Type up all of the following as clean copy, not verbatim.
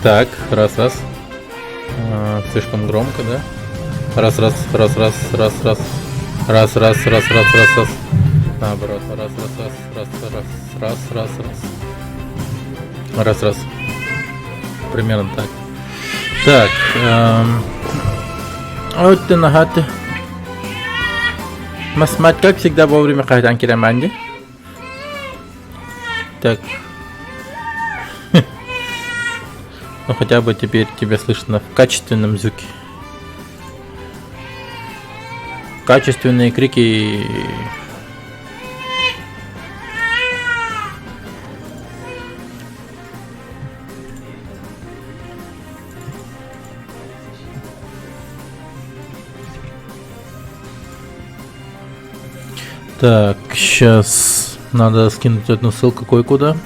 Так, раз. Слишком громко, да? Раз. Наоборот. Раз. Примерно так. Так. Вот ты нагаты. Масмат, как всегда, вовремя кайдан кираманди. Так. Ну хотя бы теперь тебя слышно в качественном звуке. Качественные крики. Так, сейчас надо скинуть одну ссылку кое-куда.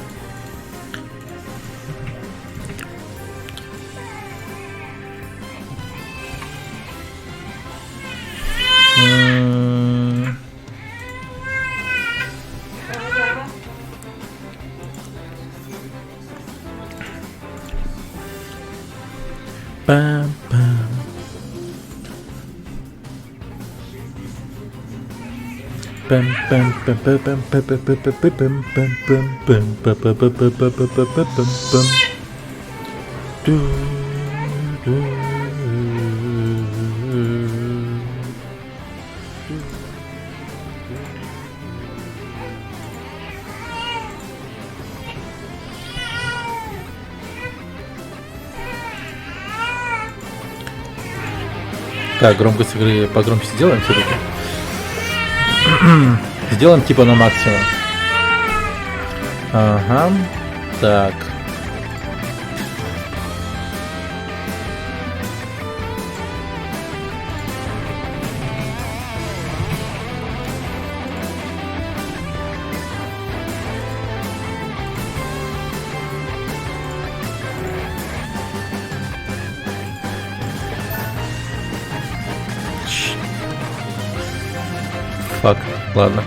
Так, громкость игры погромче сделаем все-таки. Сделаем типа на максимум. Ага. Так. Фак, ладно.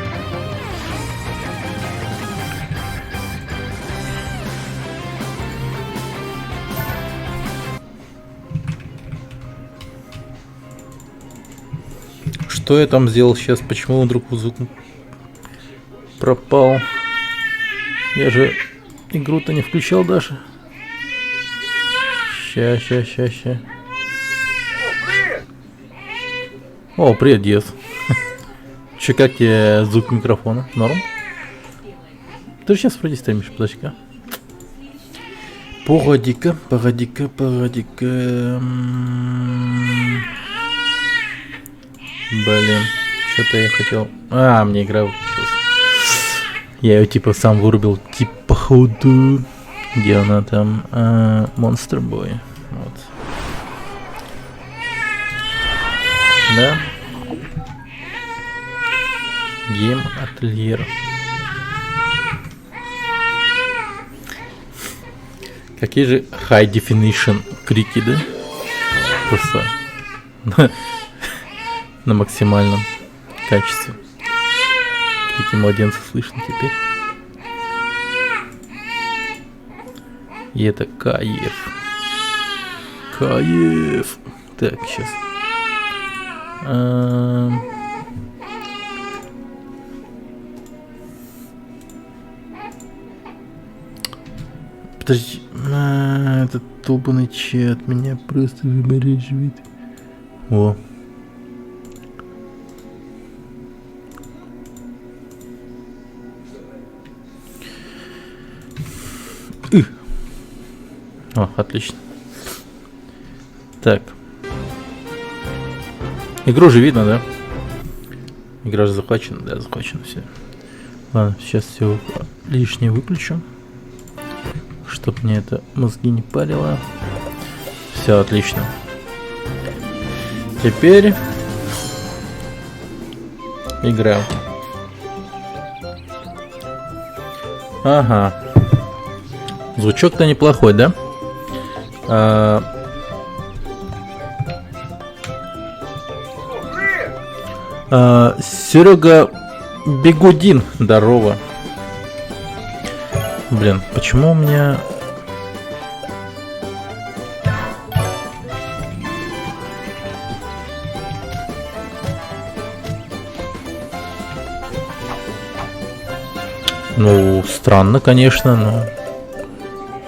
Что я там сделал сейчас? Почему вдруг звук пропал? Я же игру-то не включал даже. Ща. О, привет, Диас. Че, как тебе звук микрофона? Норм? Ты же сейчас вроде стримишь, подожди-ка. Погоди-ка. Блин, что-то я хотел... мне игра выключилась. Я ее типа сам вырубил, типа походу. Где она там? Monster Boy. Вот. Да? Game Atelier. Какие же high definition крики, да? Просто на максимальном качестве. Крики младенца слышно теперь. И это кайф. Так, сейчас. Подожди, этот долбаный чат меня просто вымораживает. О. О, отлично. Так. Игру же видно, да? Игра же захвачена, да, захвачена все. Ладно, сейчас все лишнее выключу. Чтоб мне это мозги не парило. Все отлично. Теперь играем. Ага. Звучок-то неплохой, да? Серега Бегудин, здорово. Блин, почему у меня Ну, странно, конечно, но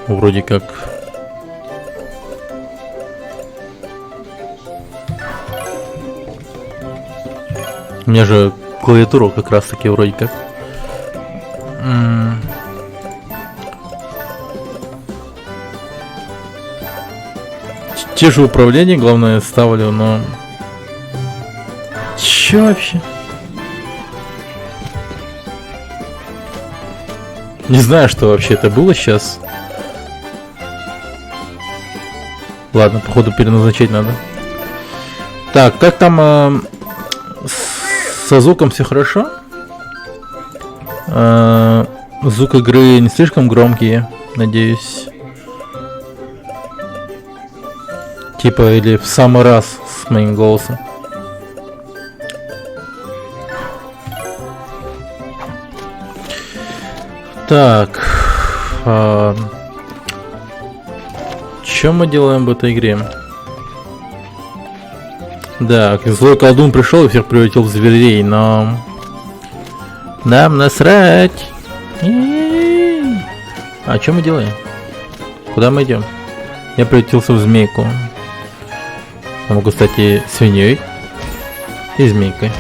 вроде как... У меня же клавиатура как раз таки вроде как. Те же управления, главное, ставлю, но... Чё вообще? Не знаю, что вообще это было сейчас. Ладно, походу переназначать надо. Так, как там со звуком все хорошо? Звук игры не слишком громкий, надеюсь. Типа или в самый раз с моим голосом. Так, что мы делаем в этой игре? Да, злой колдун пришел и всех превратил в зверей, но нам насрать. А что мы делаем? Куда мы идем? Я превратился в змейку. Я могу стать и свиньей, и змейкой,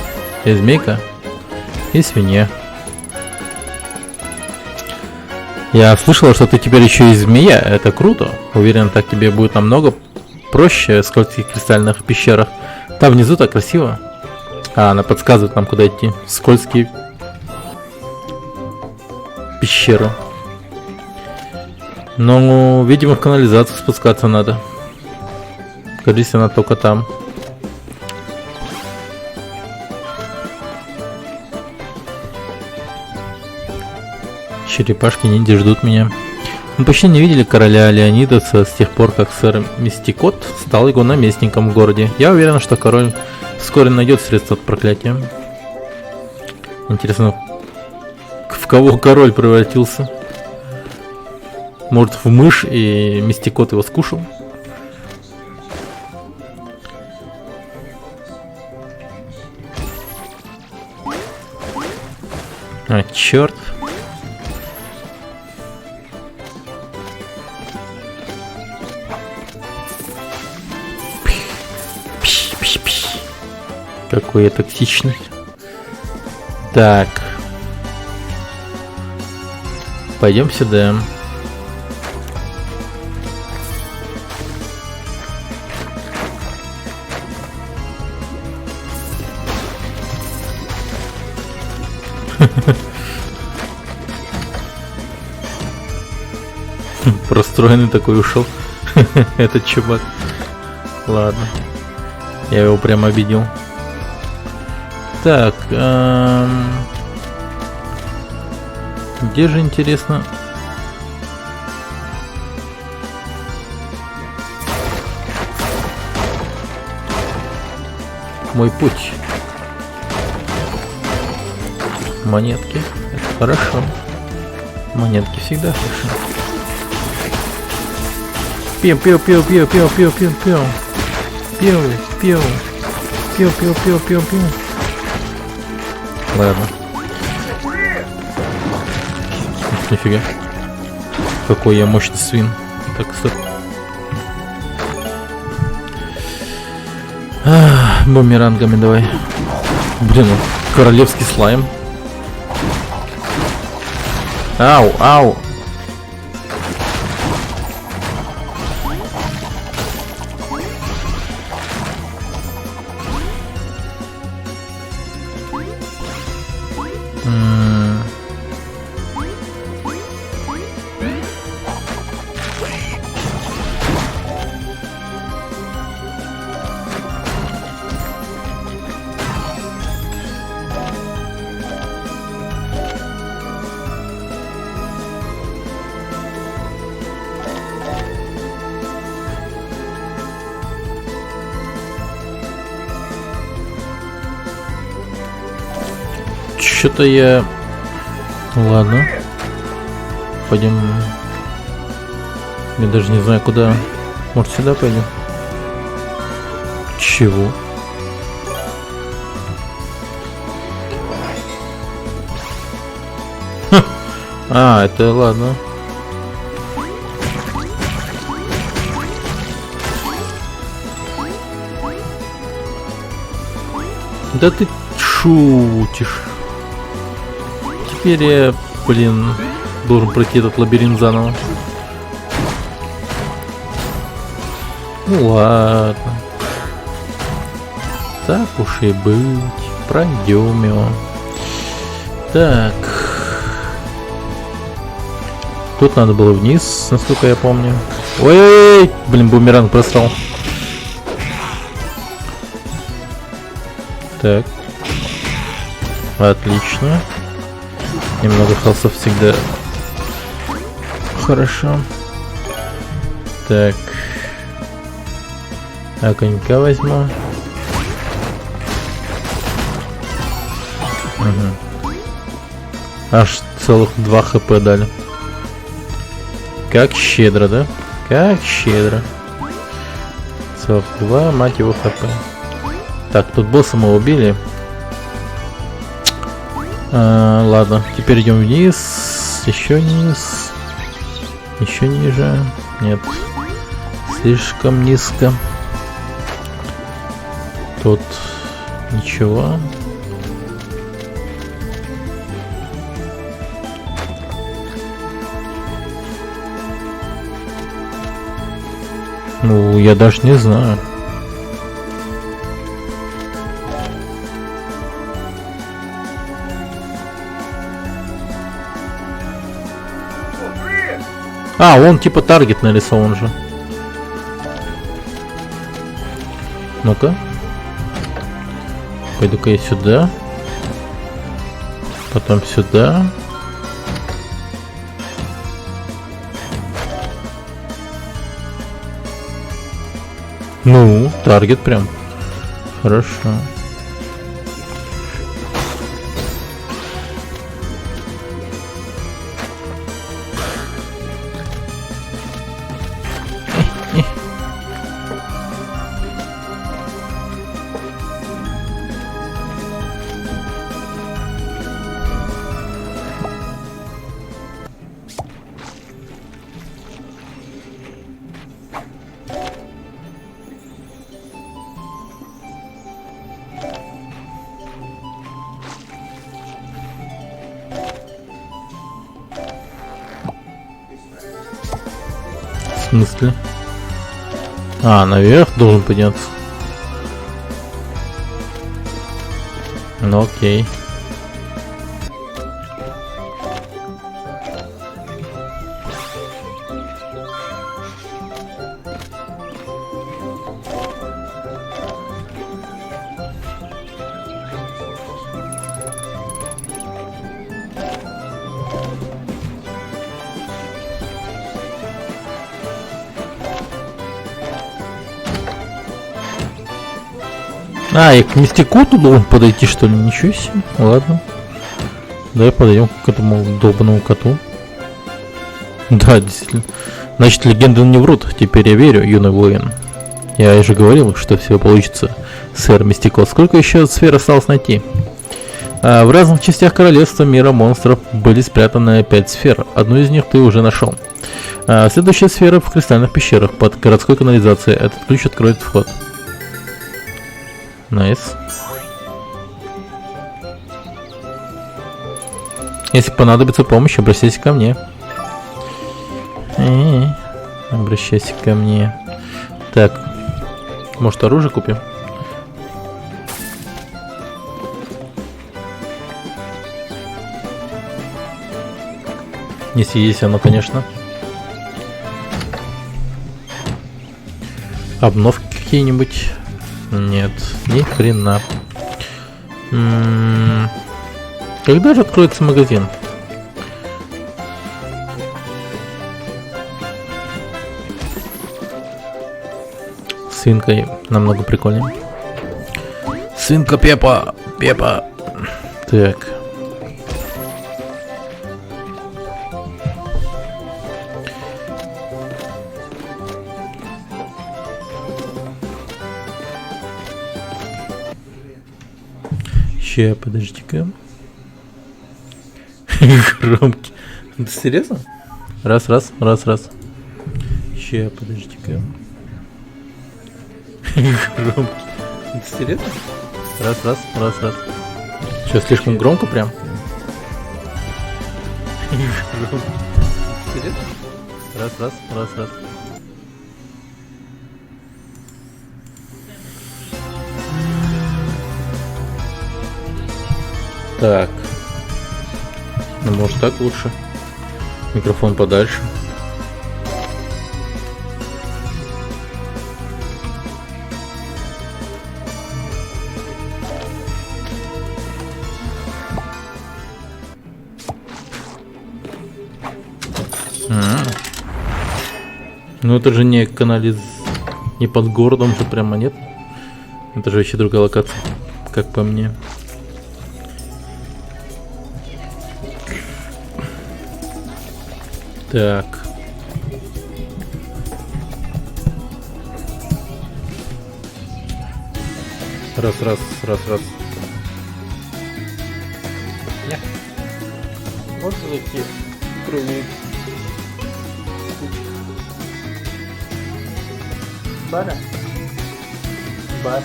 и змейка, и свинья. Я слышала, что ты теперь еще и змея. Это круто. Уверен, так тебе будет намного проще в скольких кристальных пещерах. Там внизу так красиво. А, она подсказывает нам, куда идти. Скользкие пещеры. Но, видимо, в канализацию спускаться надо. Кажется, она только там. Черепашки ниндзя ждут меня. Мы почти не видели короля Леонидаса с тех пор, как сэр Мистикот стал его наместником в городе. Я уверен, что король вскоре найдет средства от проклятия. Интересно, в кого король превратился? Может, в мышь, и Мистикот его скушал? А, черт. Какой я токсичный. Так. Пойдем сюда. Простроенный такой ушел. Этот чувак. Ладно. Я его прям обидел. Так, где же, интересно? Мой путь. Монетки. Это хорошо. Монетки всегда хорошо. Пиу-пиу-пиу-пиу-пиу-пиу-пиу-пиу. Пиу-пиу. Пиу-пиу-пиу-пиу-пиу. Ладно. Нифига. Какой я мощный свин. Так, стоп. Бумерангами давай. Блин, королевский слайм. Ау, ау. Что-то я... Ладно. Пойдем. Я даже не знаю, куда. Может, сюда пойдем? Чего? Ха, А, это ладно. Да ты шутишь. Теперь я, блин, должен пройти этот лабиринт заново. Ну ладно. Так уж и быть. Пройдем его. Так. Тут надо было вниз, насколько я помню. Ой, блин, бумеранг просрал. Так. Отлично. Немного хаосов всегда хорошо. Так. А конька возьму. Угу. Аж целых 2 хп дали. Как щедро, да? Как щедро. Целых 2, мать его, хп. Так, тут босса мы убили. Ладно, теперь идем вниз. Еще вниз. Еще ниже. Нет. Слишком низко. Тут ничего. Ну, я даже не знаю. А, он типа таргет нарисован же. Ну-ка. Пойду-ка я сюда. Потом сюда. Ну, таргет прям. Хорошо. В смысле? А, наверх должен подняться. Ну окей. А, я к мистикоту должен подойти, что ли? Ничего себе. Ладно. Давай подойдем к этому долбанному коту. Да, действительно. Значит, легенды не врут. Теперь я верю, юный воин. Я же говорил, что все получится, сэр Мистикот. Сколько еще сфер осталось найти? В разных частях королевства мира монстров были спрятаны 5 сфер. Одну из них ты уже нашел. Следующая сфера в кристальных пещерах под городской канализацией. Этот ключ откроет вход. Найс. Если понадобится помощь, обращайся ко мне. Обращайся ко мне. Так. Может, оружие купим? Если есть оно, конечно. Обновки какие-нибудь? Нет, ни хрена. Когда же откроется магазин? Свинкой намного прикольнее. Свинка Пеппа! Пеппа! Так. Ща, подожди-ка. Громкий. Ты серьезно? Раз, раз, раз, раз. Ща, подожди-ка. Громкий. Ты серьезно? Раз, раз, раз, раз. Что, слишком громко прям? Громкий. Серьезно? Раз, раз, раз, раз. Так. Ну, может, так лучше. Микрофон подальше. Ну это же не канализ... Не под городом же прямо, нет? Это же вообще другая локация, как по мне. Так. Раз, раз, раз, раз. Нет. Можно зайти проверить? Бара? Бар.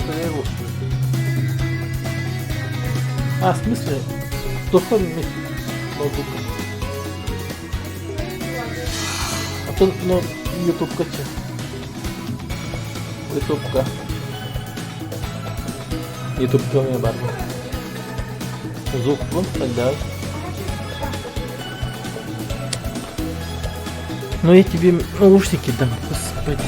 Проверил. А, в смысле? Кто входит вместе с ноутбуком? А то, ну, ютубка че? Ютубка. Ютубка у меня бар. Звук вон тогда. Ну я тебе наушники дам, господи.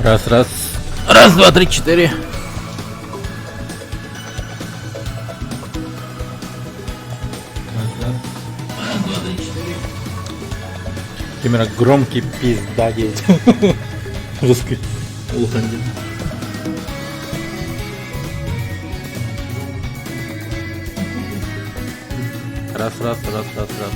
Раз, раз. Раз, два, три, четыре. Раз, два, три, четыре. Именно громкий пизда есть. Русский. Улхандин. Раз, раз, раз, раз, раз.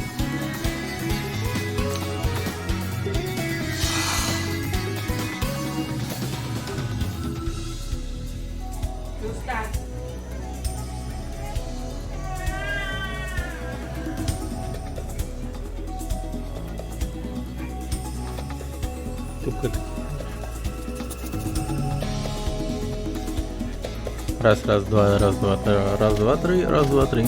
Раз, раз, два, раз, два, три, раз, два, три, раз, два, три.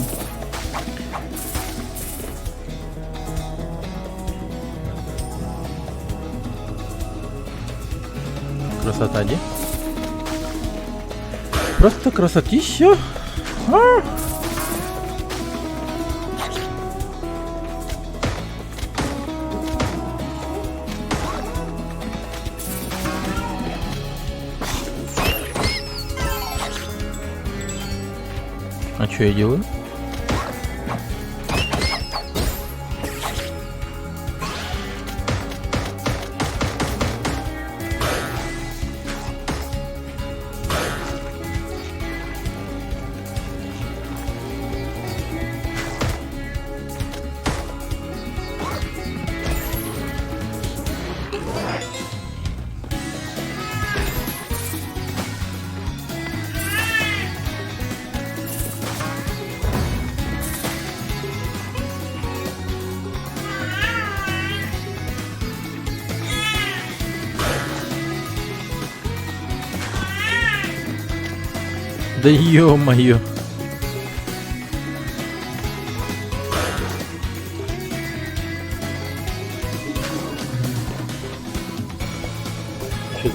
Красота, где? Просто красотища. А что я делаю? Да ё-моё. Что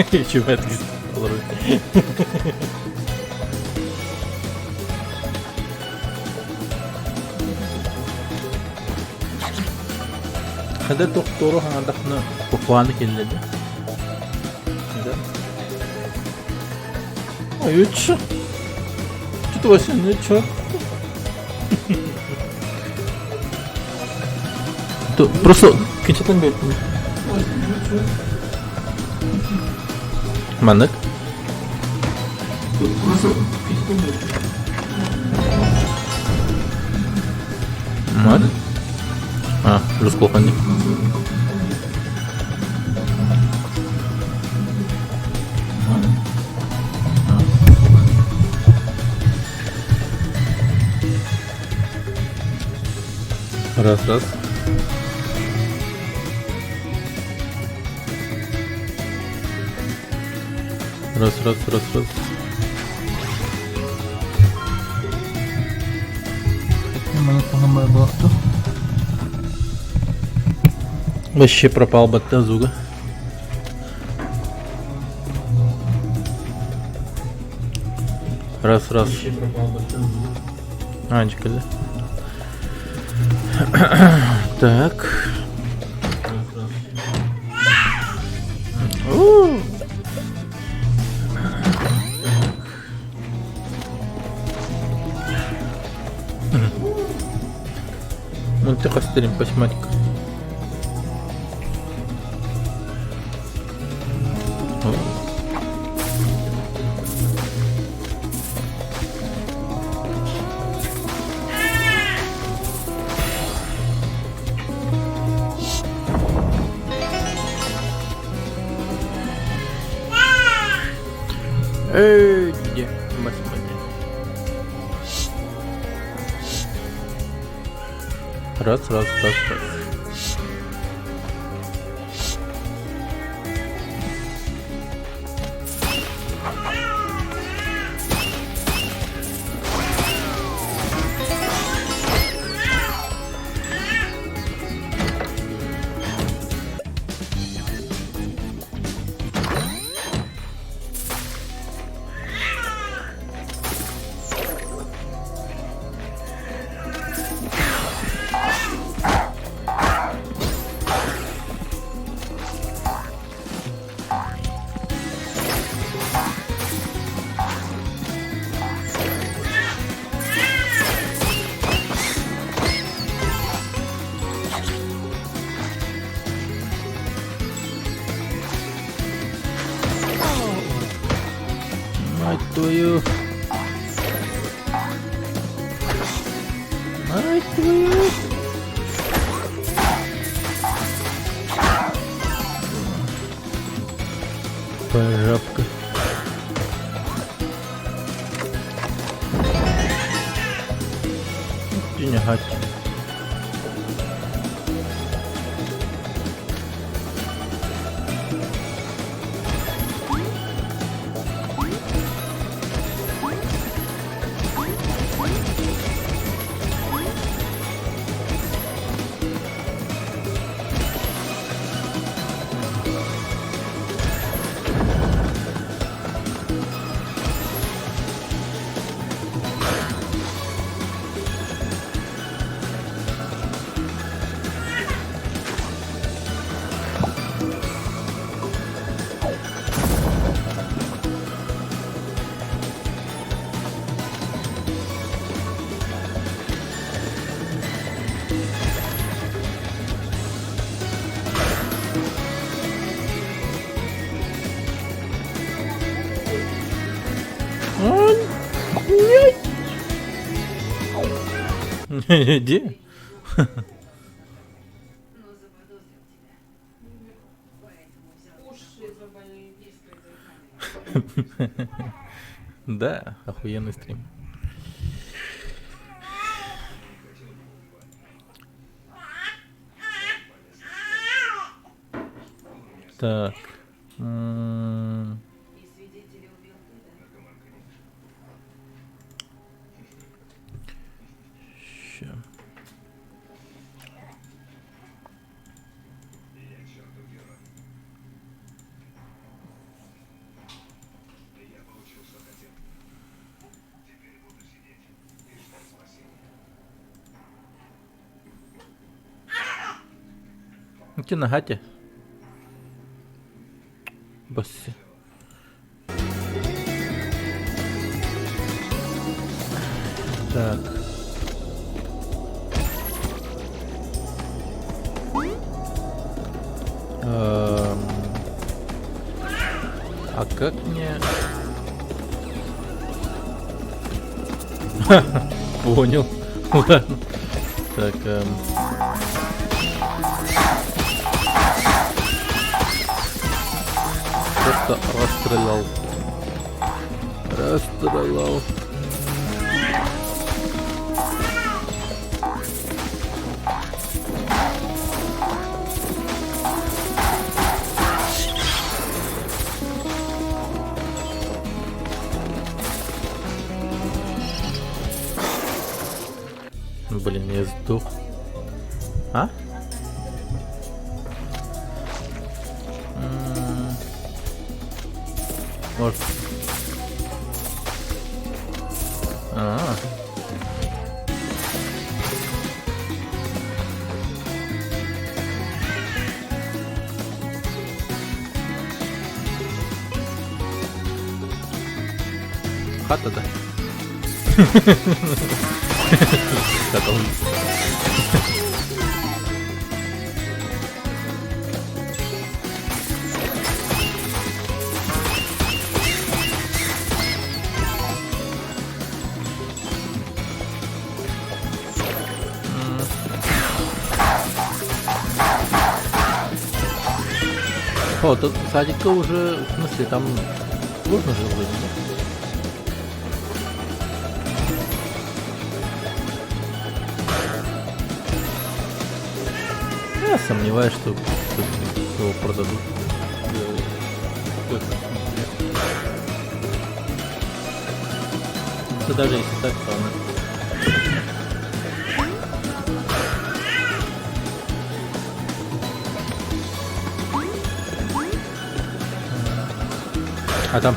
такое? Чего это сделал? هذا دكتوره عندنا بقوانك اللي ده ой, чё? Что-то вообще не чё? Просто кечетен бер. Мандык? Мад? А, русского ханди. Раз, раз. Раз, раз, раз, раз. Вообще пропал Баттазуга. Раз, раз. Анечка, да? Так. Мультика стрим посмотри-ка. Эй, где? Посмотри. Раз, раз, раз, раз. Мать твою. Мать твою. Пожапка. Тюнягать. Где? Да, охуенный стрим. Так. Ща. Ти на гаті? Басі. Так. А как мне... Понял. Ладно. Так, просто расстрелял. Расстрелял. Блин, я сдох. А? Может. Хата, да? Хата. О, тут садика уже, в смысле, там сложно же вроде, да? Я сомневаюсь, что его продадут. Это даже если так, то она... А там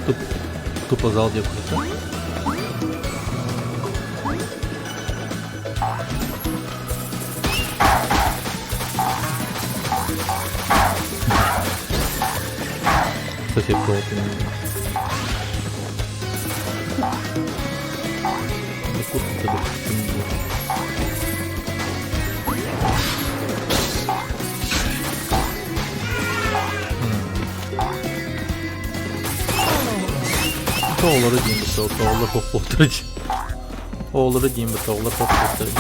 тупо зал где круто. Сосед кого-то не видно. Да куда ты не видно. Oğulları diyeyim bu tavuk. Oğulları hoplatırıcı. Oğulları diyeyim bu tavuklar hoplatırıcı.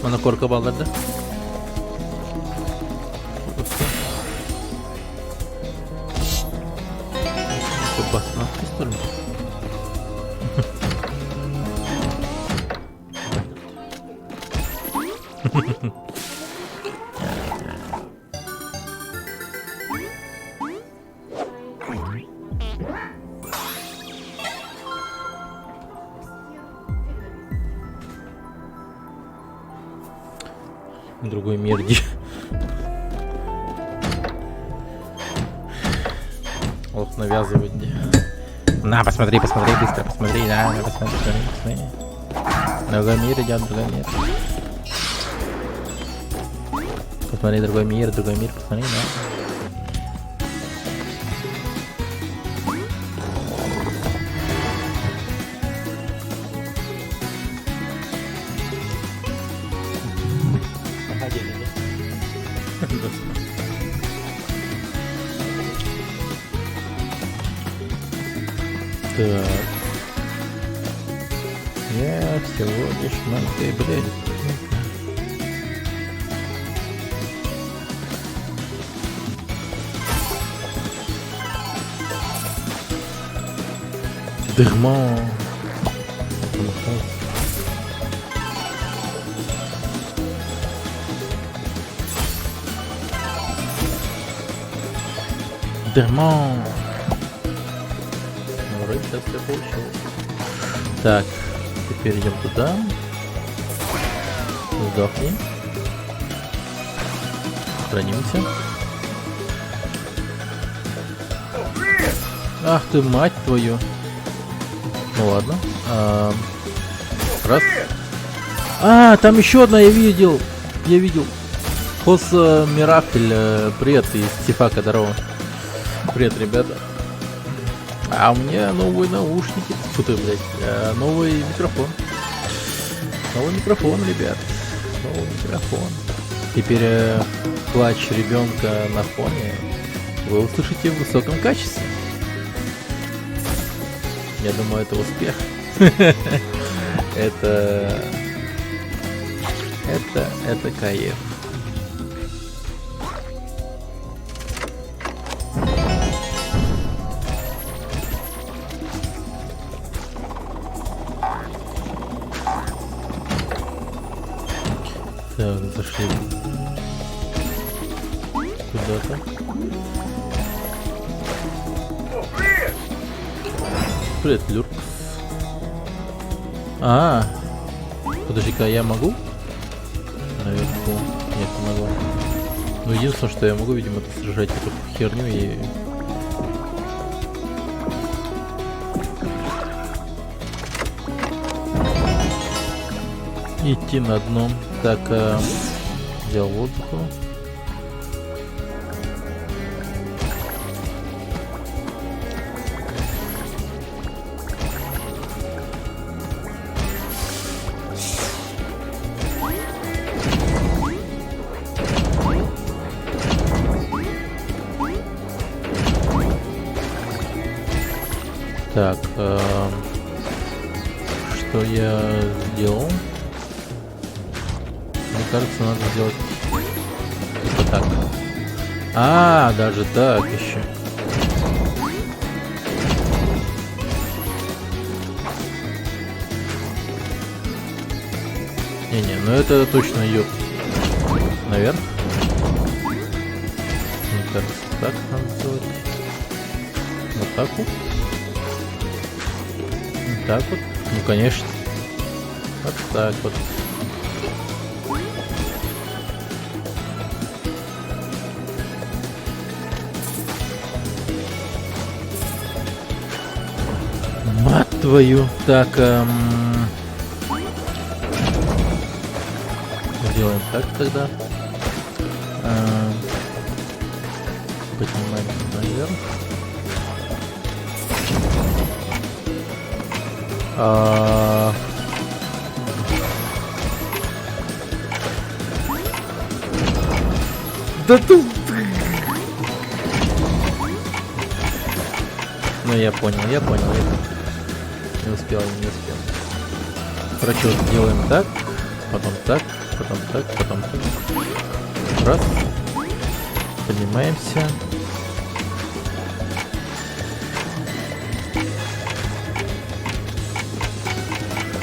Bana korku bağlardı. Çok basmak istiyorum. Другой мир. Ох, навязывать. На, посмотри, посмотри, быстро, посмотри, да, посмотри, посмотри. Другой мир идет, другой мир. Посмотри, другой мир, посмотри, да. Так. Я всего лишь ноября. Дерьмо. Дерьмо. Сейчас я получил. Так, теперь идем туда. Сдохни. Хранимся. Ах ты, мать твою. Ну ладно. Раз. Там еще одна я видел. Хос Мирафель. Привет из Тифака, здорово. Привет, ребята. А у меня новые наушники. Фу ты, блядь. Новый микрофон. Новый микрофон, ребят. Новый микрофон. Теперь плач ребенка на фоне вы услышите в высоком качестве. Я думаю, это успех. Это кайф. Так, зашли куда-то. Привет, Люркс. Подожди-ка, я могу? Наверху. Нет, не могу. Ну, единственное, что я могу, видимо, это сражать эту херню и... идти на дно. Так, взял воздуху. Так, что я сделал? Мне кажется, надо сделать типа так. Даже так еще. Не-не, ну это точно ее наверх. Мне кажется, так надо сделать. Вот так вот. Вот так вот. Ну конечно. Вот так вот. Мать твою. Так, сделаем так тогда. Поднимаемся наверх. Да ты... Ну я понял. Не успел. Короче, вот делаем так, потом так, потом так. Раз. Поднимаемся.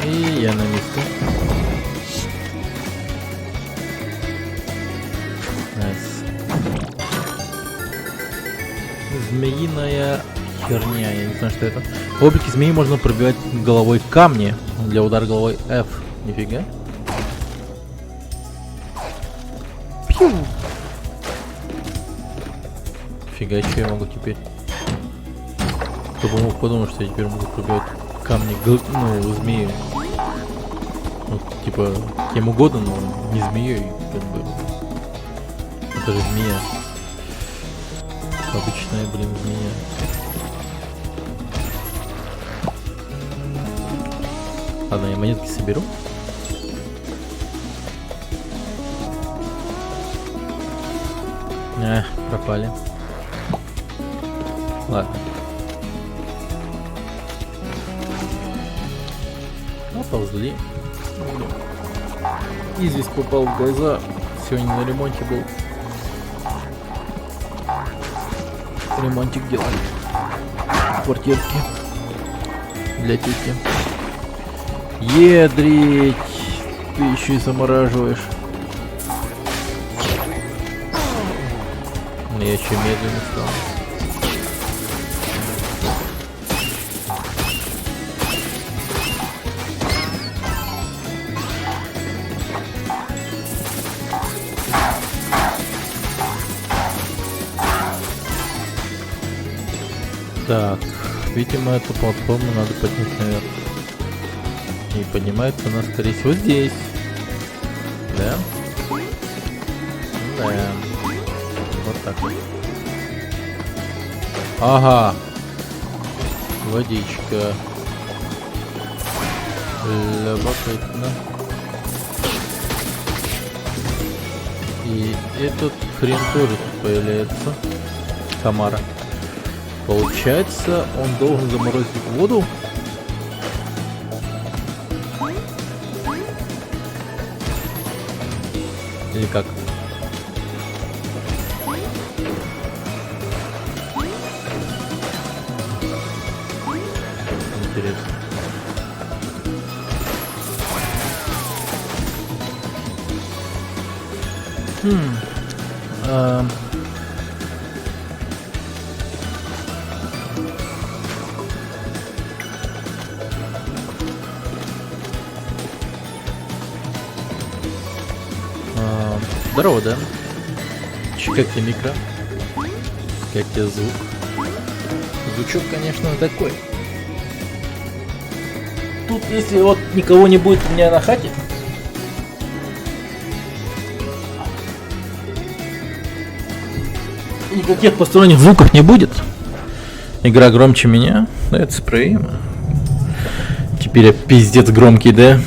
И я на месте. Змеиная херня, я не знаю, что это. В облике змеи можно пробивать головой камни. Для удара головой F. Нифига. Пью. Фига, что я могу теперь? Кто бы мог подумать, что я теперь могу пробивать камни, ну, змеи. Ну, типа, кем угодно, но не змеей, как бы. Это же змея. Обычная, блин, змея. Ладно, я монетки соберу. Пропали. Ладно. Ползли. И здесь попал в глаза. Сегодня на ремонте был. Ремонтик делали. Квартирки. Для тети. Едрить. Ты еще и замораживаешь. Я еще медленно стал. Так, видимо, эту платформу надо поднять наверх. И поднимается она, скорее всего, здесь. Да? Да. Вот так вот. Ага. Водичка. Любопытно. И этот хрен тоже тут появляется. Комара. Получается, он должен заморозить воду. Или как? Интересно. Здорово, да? Как тебе микро? Как тебе звук? Звучок, конечно, такой. Тут, если вот никого не будет у меня на хате, никаких посторонних звуков не будет. Игра громче меня. Да, это справимо. Теперь я пиздец громкий, да?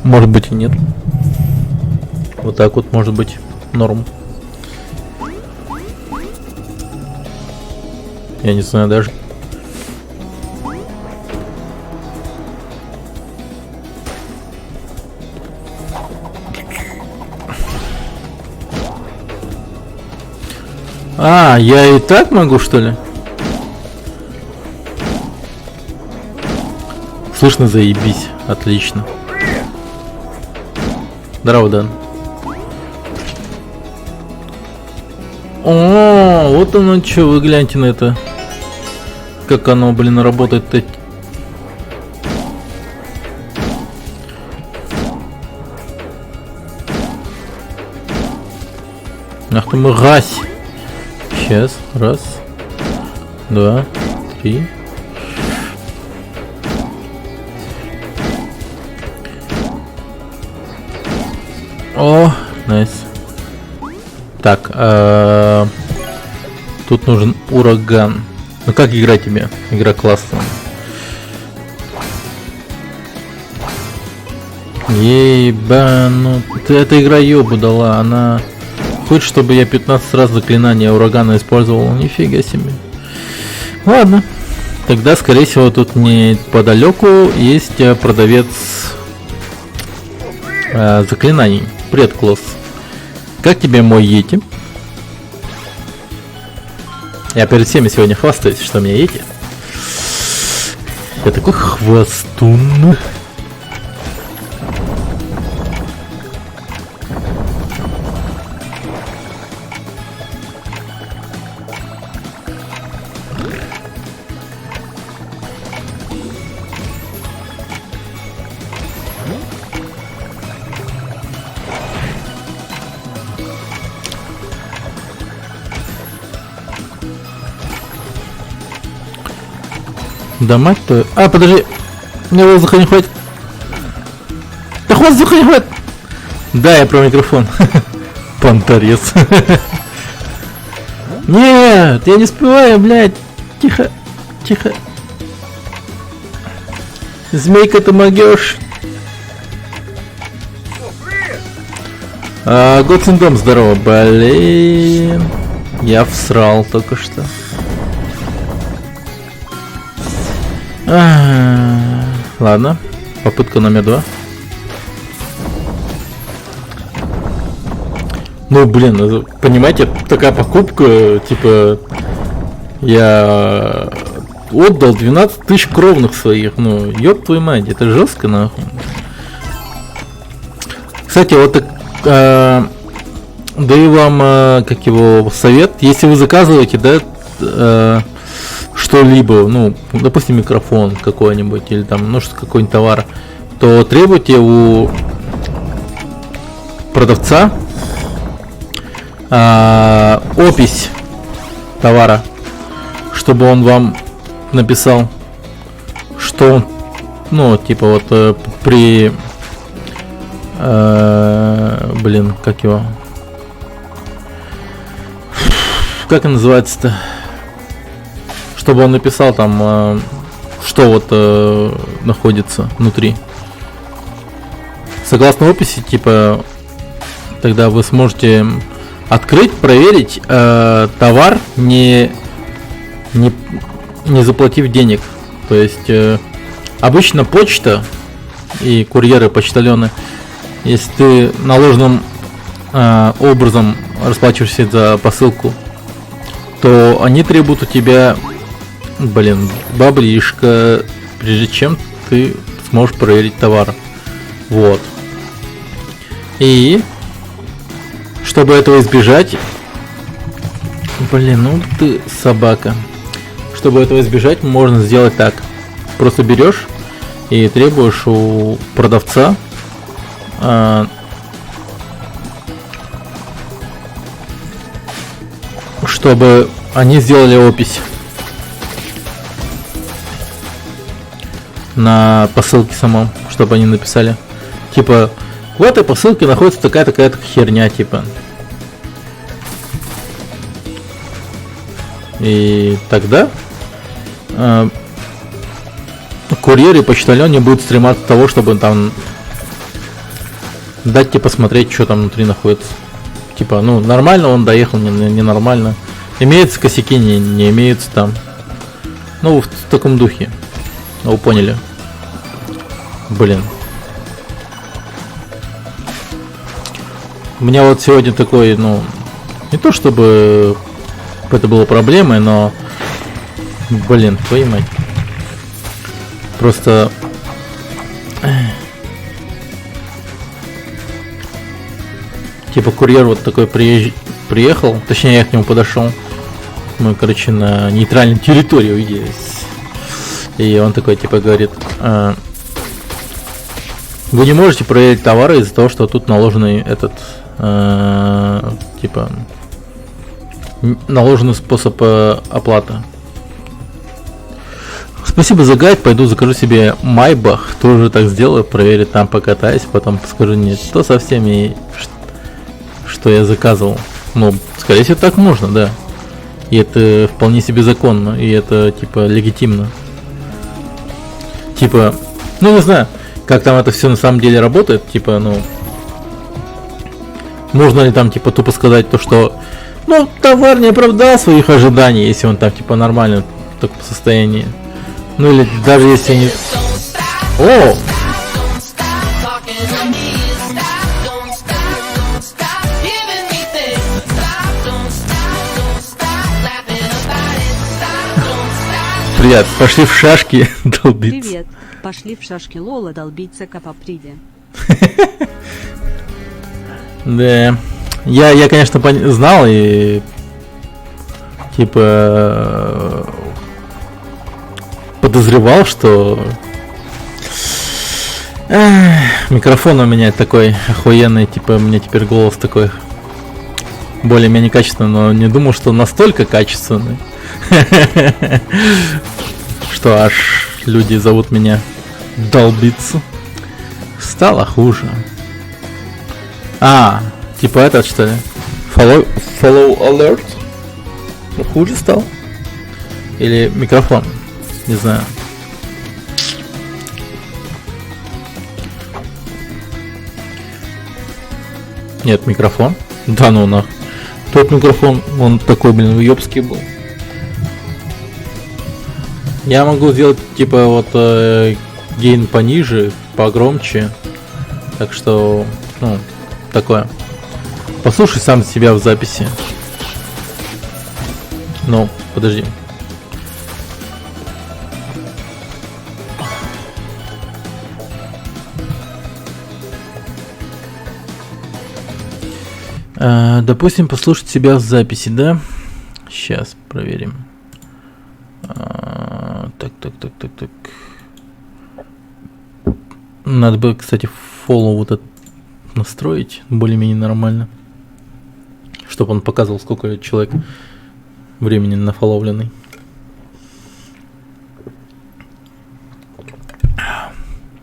Может быть и нет. Вот так вот может быть норм. Я не знаю даже. А, я и так могу, что ли? Слышно, заебись. Отлично. Здорово, Дан. О, вот оно что, вы гляньте на это. Как оно, блин, работает-то. Ах ты мразь. Сейчас, раз, два, три. О, найс. Так, тут нужен ураган. Ну как игра тебе? Игра классная. Ебану. Эта игра ёбу дала, она хочет, чтобы я 15 раз заклинание урагана использовал? Нифига себе. Ладно. Тогда, скорее всего, тут неподалеку есть продавец заклинаний. Привет, Клосс. Как тебе мой Йети? Я перед всеми сегодня хвастаюсь, что у меня Йети. Я такой хвастун. Да мать-то... А, подожди. Мне воздуха не хватит. Да воздуха не хватит. Да, я про микрофон. Понторез. Нет, я не успеваю, блядь. Тихо, тихо. Змейка, ты могешь. Готсиндом, здорово. Блин. Я всрал только что. Ладно, попытка номер 2. Ну, блин, понимаете, такая покупка, типа, я отдал 12 тысяч кровных своих, ну, ёб твою мать, это жестко, нахуй. Кстати, вот так, даю вам, как его, совет, если вы заказываете, да, что-либо, ну, допустим, микрофон какой-нибудь или там, ну, что какой-нибудь товар, то требуйте у продавца опись товара, чтобы он вам написал, что он, ну, типа вот при, блин, как его, как он называется-то? Чтобы он написал там, что вот находится внутри. Согласно описи, типа, тогда вы сможете открыть, проверить товар, не заплатив денег. То есть обычно почта и курьеры, почтальоны, если ты наложенным образом расплачиваешься за посылку, то они требуют у тебя, блин, баблишко, прежде чем ты сможешь проверить товар. Вот. И чтобы этого избежать, блин, ну ты собака. Чтобы этого избежать, можно сделать так. Просто берешь и требуешь у продавца чтобы они сделали опись на посылке самом, чтобы они написали, типа, в этой посылке находится такая-такая херня, типа. И тогда курьер и почтальон не будут стрематься того, чтобы там дать тебе посмотреть, что там внутри находится. Типа, ну, нормально он доехал, не нормально. Имеются косяки, не имеются там. Ну, в таком духе. Ну, вы поняли. Блин. У меня вот сегодня такой, ну, не то чтобы это было проблемой, но, блин, твою мать. Просто... Типа курьер вот такой приехал, точнее я к нему подошел. Мы, короче, на нейтральной территории увиделись. И он такой, типа, говорит, вы не можете проверить товары из-за того, что тут наложенный этот, типа, наложенный способ оплаты. Спасибо за гайд, пойду закажу себе Майбах, тоже так сделаю, проверю там, покатаюсь, потом скажу, нет, то со всеми, что я заказывал. Ну, скорее всего, так можно, да. И это вполне себе законно, и это, типа, легитимно. Типа, ну, не знаю, как там это все на самом деле работает, типа, ну, Можно ли там типа тупо сказать то, что ну, товар не оправдал своих ожиданий, если он там типа нормально в таком состоянии. Ну или даже если не... О! Привет, пошли в шашки долбиться. Привет, пошли в шашки Лола долбиться Капаприде. Да. Я конечно, знал и типа подозревал, что микрофон у меня такой охуенный, типа у меня теперь голос такой более-менее качественный, но не думал, что настолько качественный, что аж люди зовут меня долбиться. Стало хуже. Типа этот, что ли? Follow alert? Хуже стал? Или микрофон? Не знаю. Нет, микрофон. Да ну нах. Тот микрофон, он такой, блин, уёбский был. Я могу сделать, типа, вот гейн пониже, погромче. Так что, ну, такое. Послушай сам себя в записи. Ну, подожди. Допустим, послушать себя в записи, да? Сейчас проверим. Так. Надо бы, кстати, follow вот это настроить более-менее нормально, чтобы он показывал, сколько человек времени нафоловленный.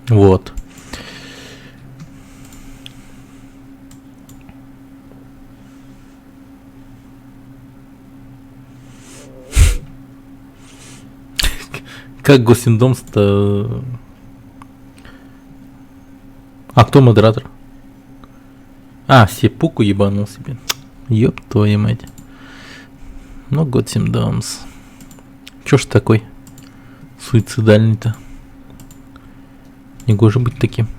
Вот. Как Госиндомство? А кто модератор? Сепуку ебанул себе. Ёб твою мать. Ну, Госиндомс. Чё ж такой суицидальный-то? Негоже быть таким.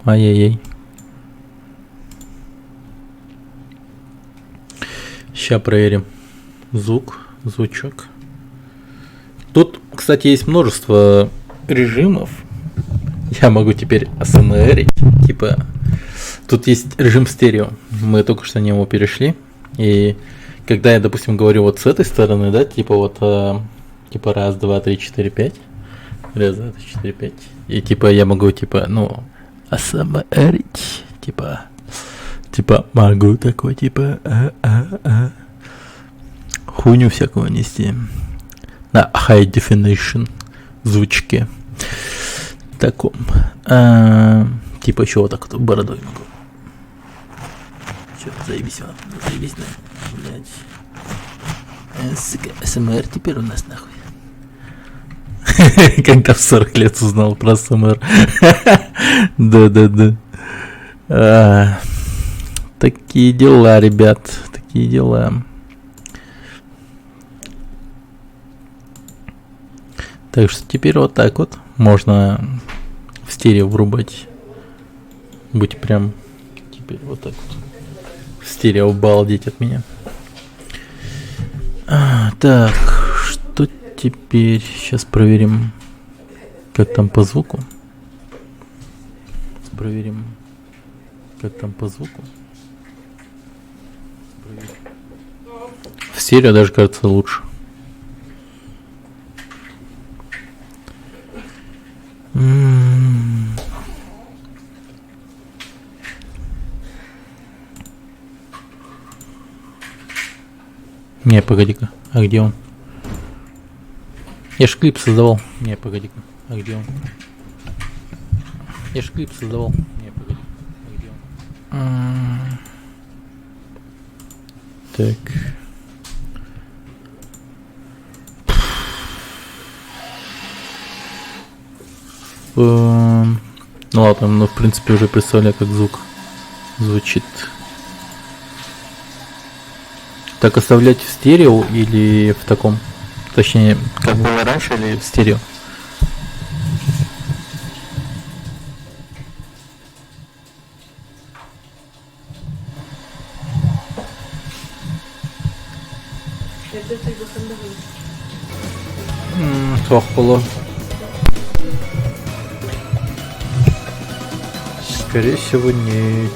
Ай-яй-яй. Ща проверим. Звучок. Тут, кстати, есть множество режимов. Я могу теперь АСМРить. Типа, тут есть режим стерео. Мы только что на него перешли. И когда я, допустим, говорю вот с этой стороны, да, типа вот, типа раз, два, три, четыре, пять. Раз, два, три, четыре, пять. И типа я могу, типа, ну, АСМРить. Типа могу такой, типа, хуйню всякого нести. На high definition звучке. Таком. Типа еще вот так вот бородой могу. Че, заебись, да, блядь. Сука, СМР теперь у нас нахуй. Когда в 40 лет узнал про СМР. Да. Такие дела, ребят. Такие дела. Так что теперь вот так вот можно в стерео врубать. Быть прям теперь вот так вот. В стерео балдеть от меня. Так, что теперь? Сейчас проверим, как там по звуку. Проверим, как там по звуку. В стерео даже кажется лучше. Не, погоди-ка, а где он? Я ж клип создавал. Не, погоди-ка, а где он? Я ж клип создавал. Не, погоди, а где он? Так. Ну ладно, ну в принципе уже представляю, как звук звучит. Так оставлять в стерео или в таком? Точнее, как было раньше или в стерео? Çok bolo. Скорее всего, нет.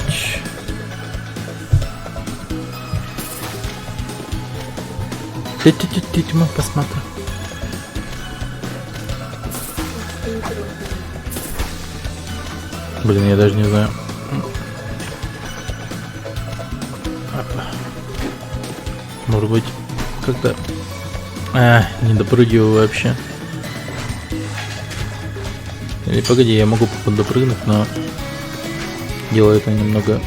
Мы посмотрим. Блин, я даже не знаю. Может быть, как-то... не допрыгиваю вообще. Или погоди, я могу допрыгнуть, но делаю это немного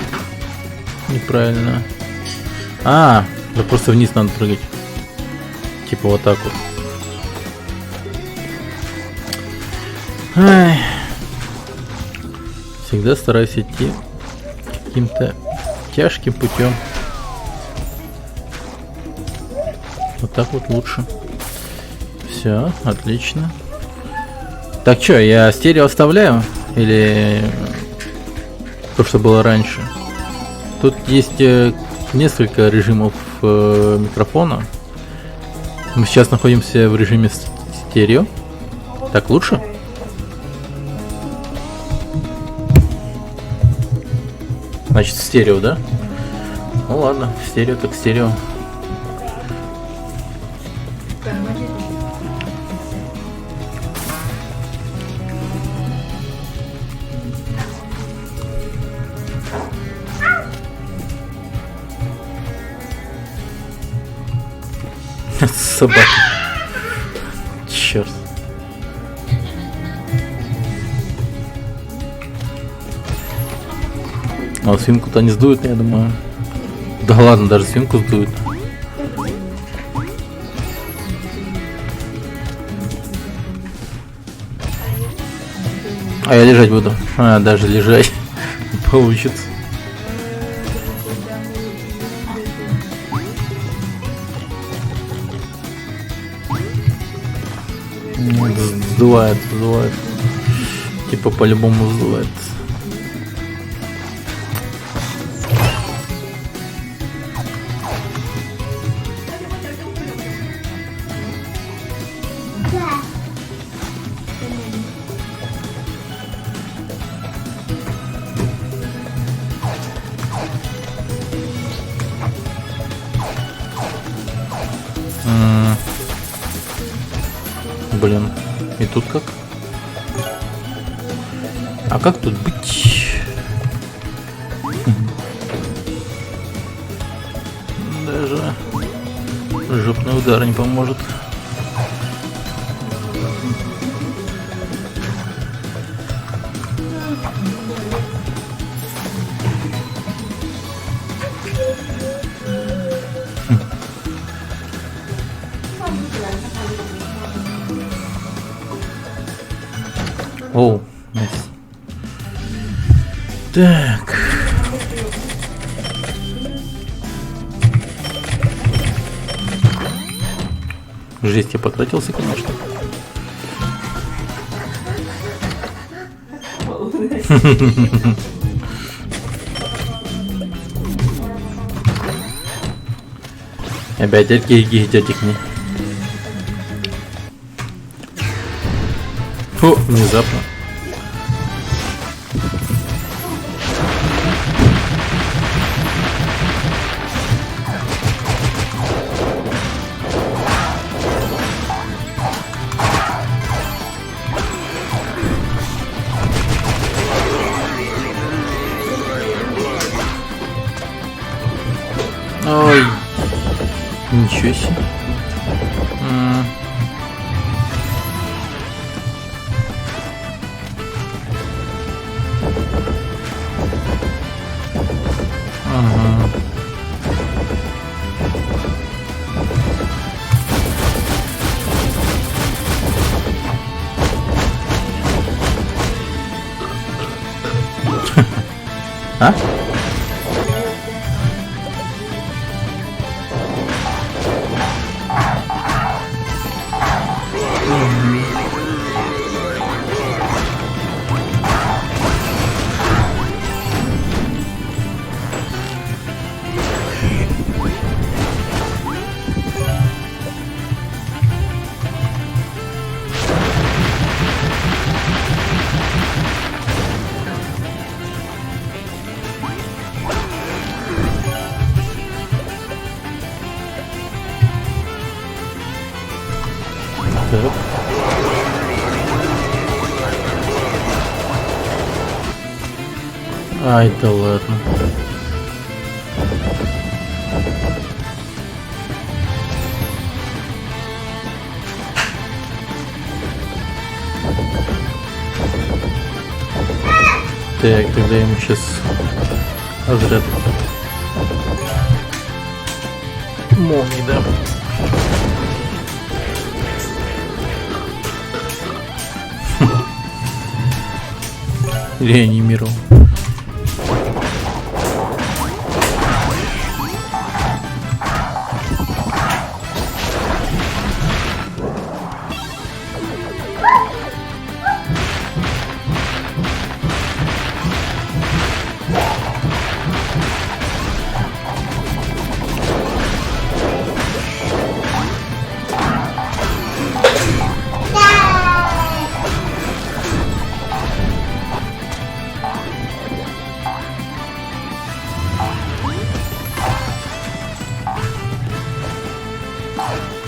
неправильно. Да просто вниз надо прыгать. Типа вот так вот. Всегда стараюсь идти каким-то тяжким путем. Вот так вот лучше. Все, отлично. Так что, я стерео оставляю? Или то, что было раньше? Тут есть несколько режимов микрофона. Мы сейчас находимся в режиме стерео. Так лучше? Значит, стерео, да? Ну ладно, стерео так стерео. Собака. Черт. А свинку-то не сдует, я думаю. Да ладно, даже свинку сдует. А я лежать буду. Даже лежать получится. Сдувает. Типа по-любому сдувает. Блин, и тут как? А как тут быть? Даже жопный удар не поможет. Оу, найс. Так. Жесть, я потратился, конечно. Опять дядик не. Фу, внезапно. Ой, ничего себе. Ага. Так. Ай, да ладно. Так, тогда ему сейчас разряд молнии, да. Реанимировал.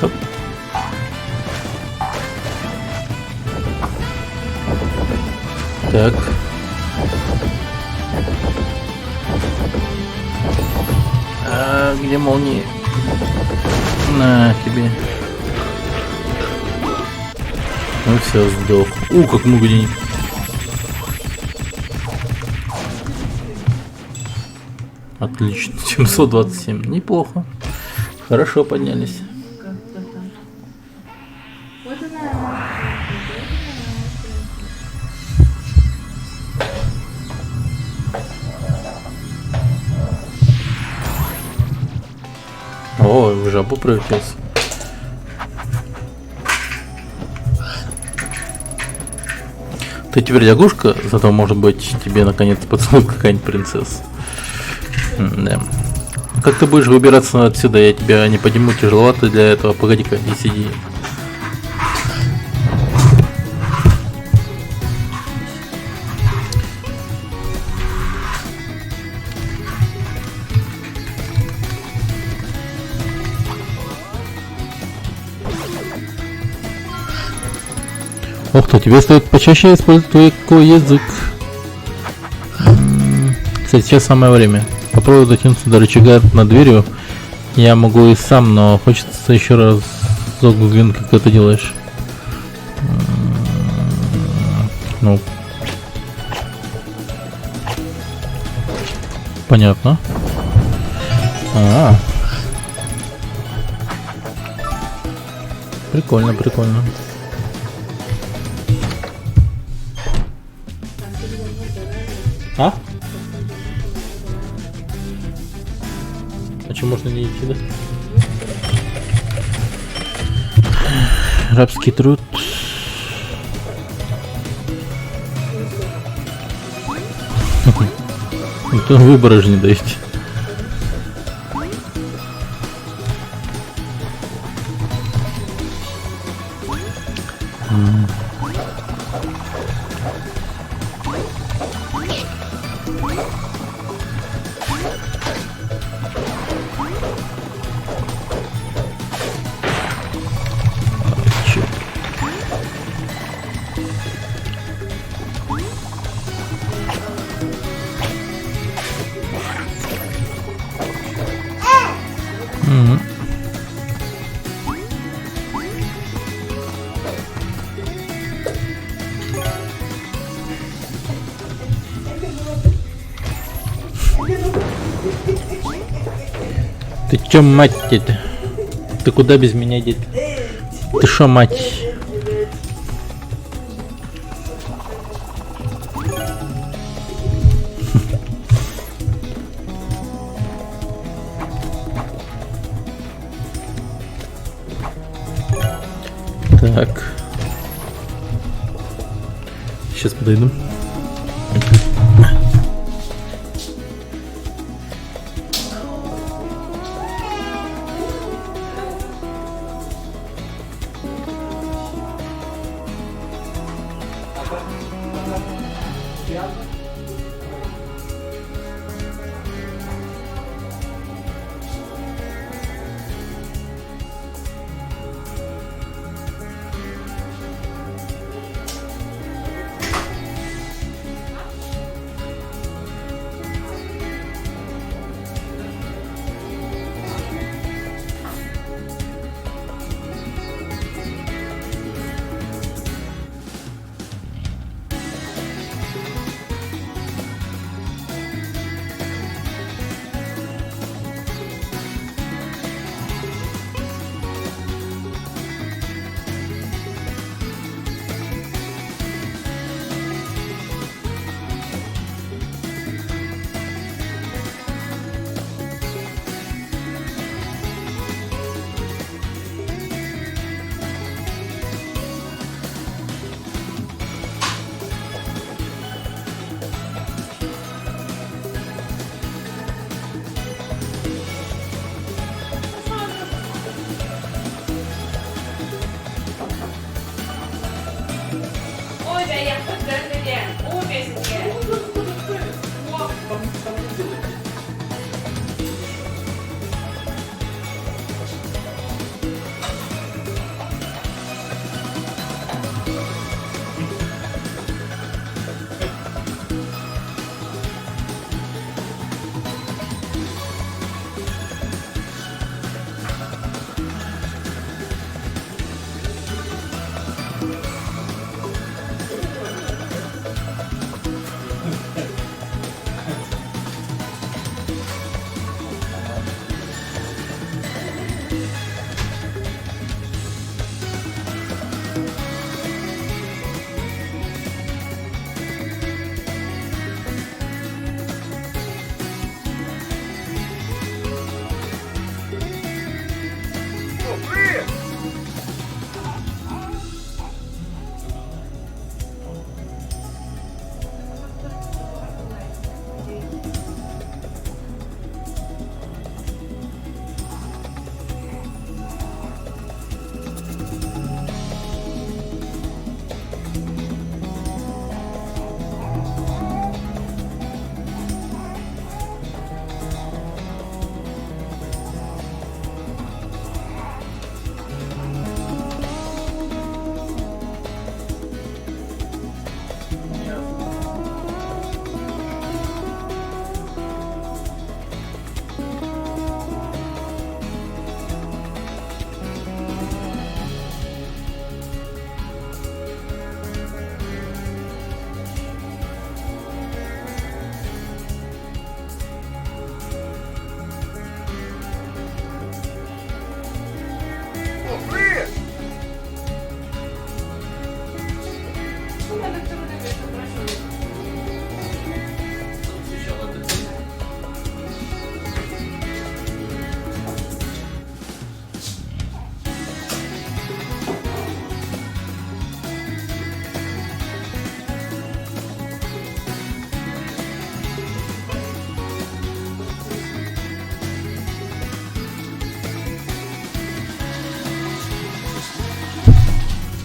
Оп. Так. А где молнии? На тебе. Ну все, сдох. Как много денег. Отлично. 727. Неплохо. Хорошо поднялись. О, в жабу превратился. Ты теперь лягушка, зато может быть тебе наконец поцелует какая-нибудь принцесса. Да. Как ты будешь выбираться отсюда? Я тебя не подниму, тяжеловато для этого. Погоди-ка, не сиди. Ох ты, тебе стоит почаще использовать твой язык. Кстати, сейчас самое время. Попробую дотянуться до рычага над дверью. Я могу и сам, но хочется еще раз взглянуть, как ты это делаешь. Ну. Понятно. Прикольно, прикольно. А? А что, можно не идти, да? Рабский труд. Никто выбора же не даете. Ты чё, мать это? Ты куда без меня, дед? Ты шо, мать? Так. Сейчас подойду. อยากเดินไปแดงโอ้เมสแกว้าว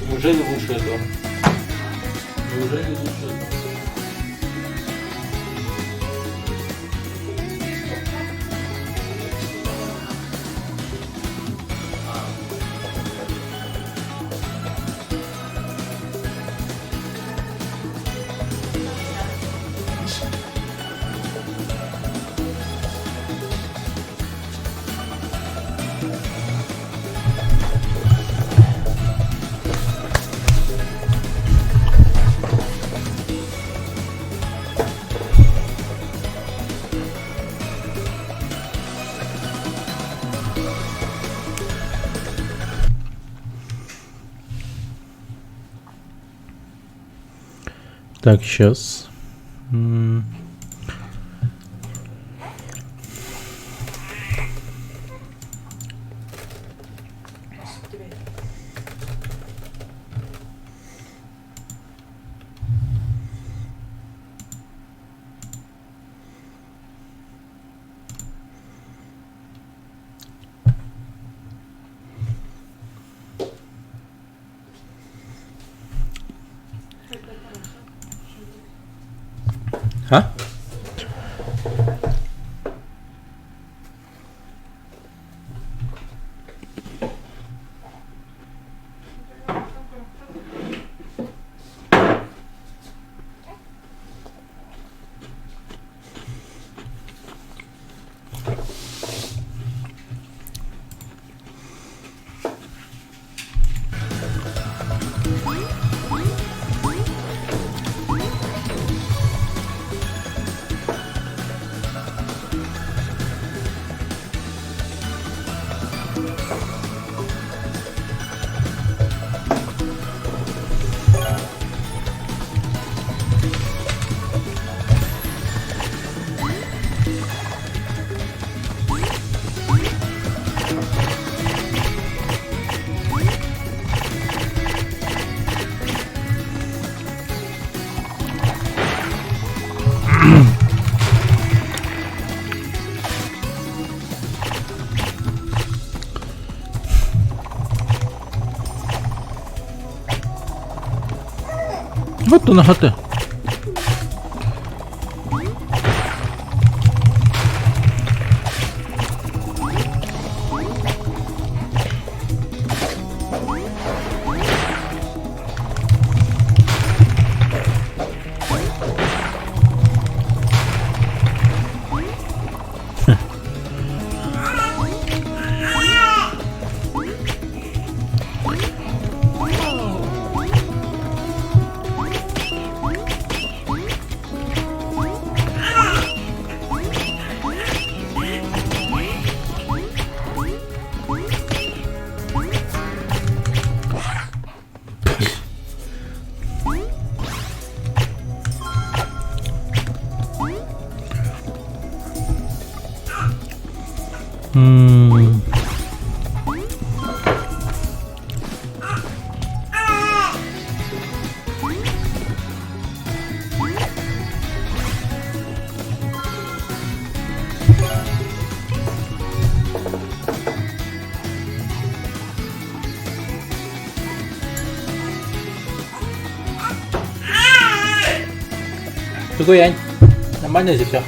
Неужели лучше этого? Неужели лучше этого? Так, сейчас. А? Вот то нагота. Какой Янь? Нормально здесь все?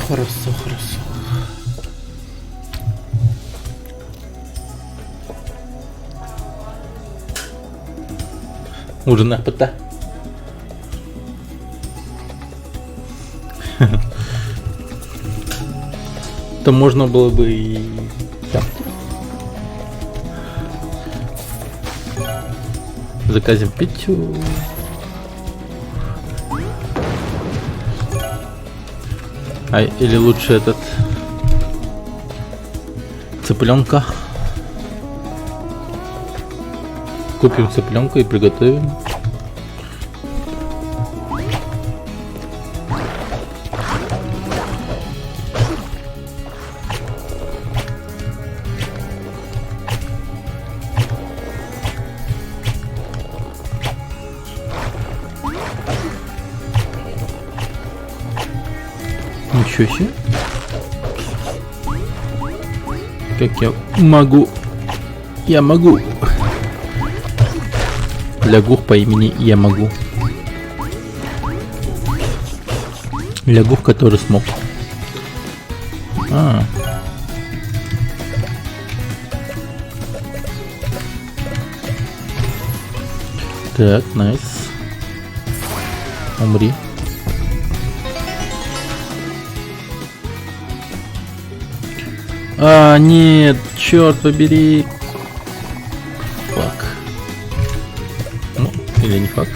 Хорошо, хорошо. Ужин на ПТ. То можно было бы и там. Заказим Петю. Или лучше этот цыпленка. Купим цыпленка и приготовим. Ничего себе. Как я могу? Я могу. Лягух по имени Я могу. Лягух, который смог. Так, найс. Умри. Нет, черт побери. Фак. Ну, или не фак.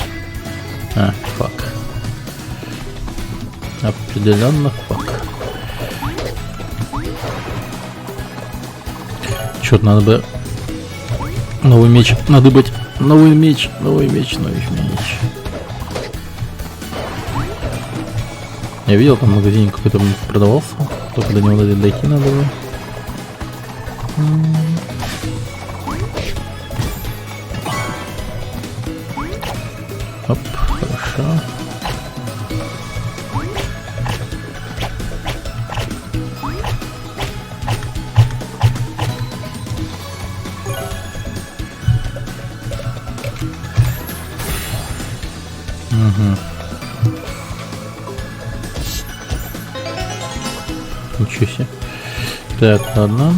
Фак. Определенно фак. Черт, надо бы новый меч. Надо быть новый меч. Новый меч. Я видел, там в магазине какой-то продавался. Только до него дойти надо было. Оп, хорошо. Ничего себе. Так, ладно.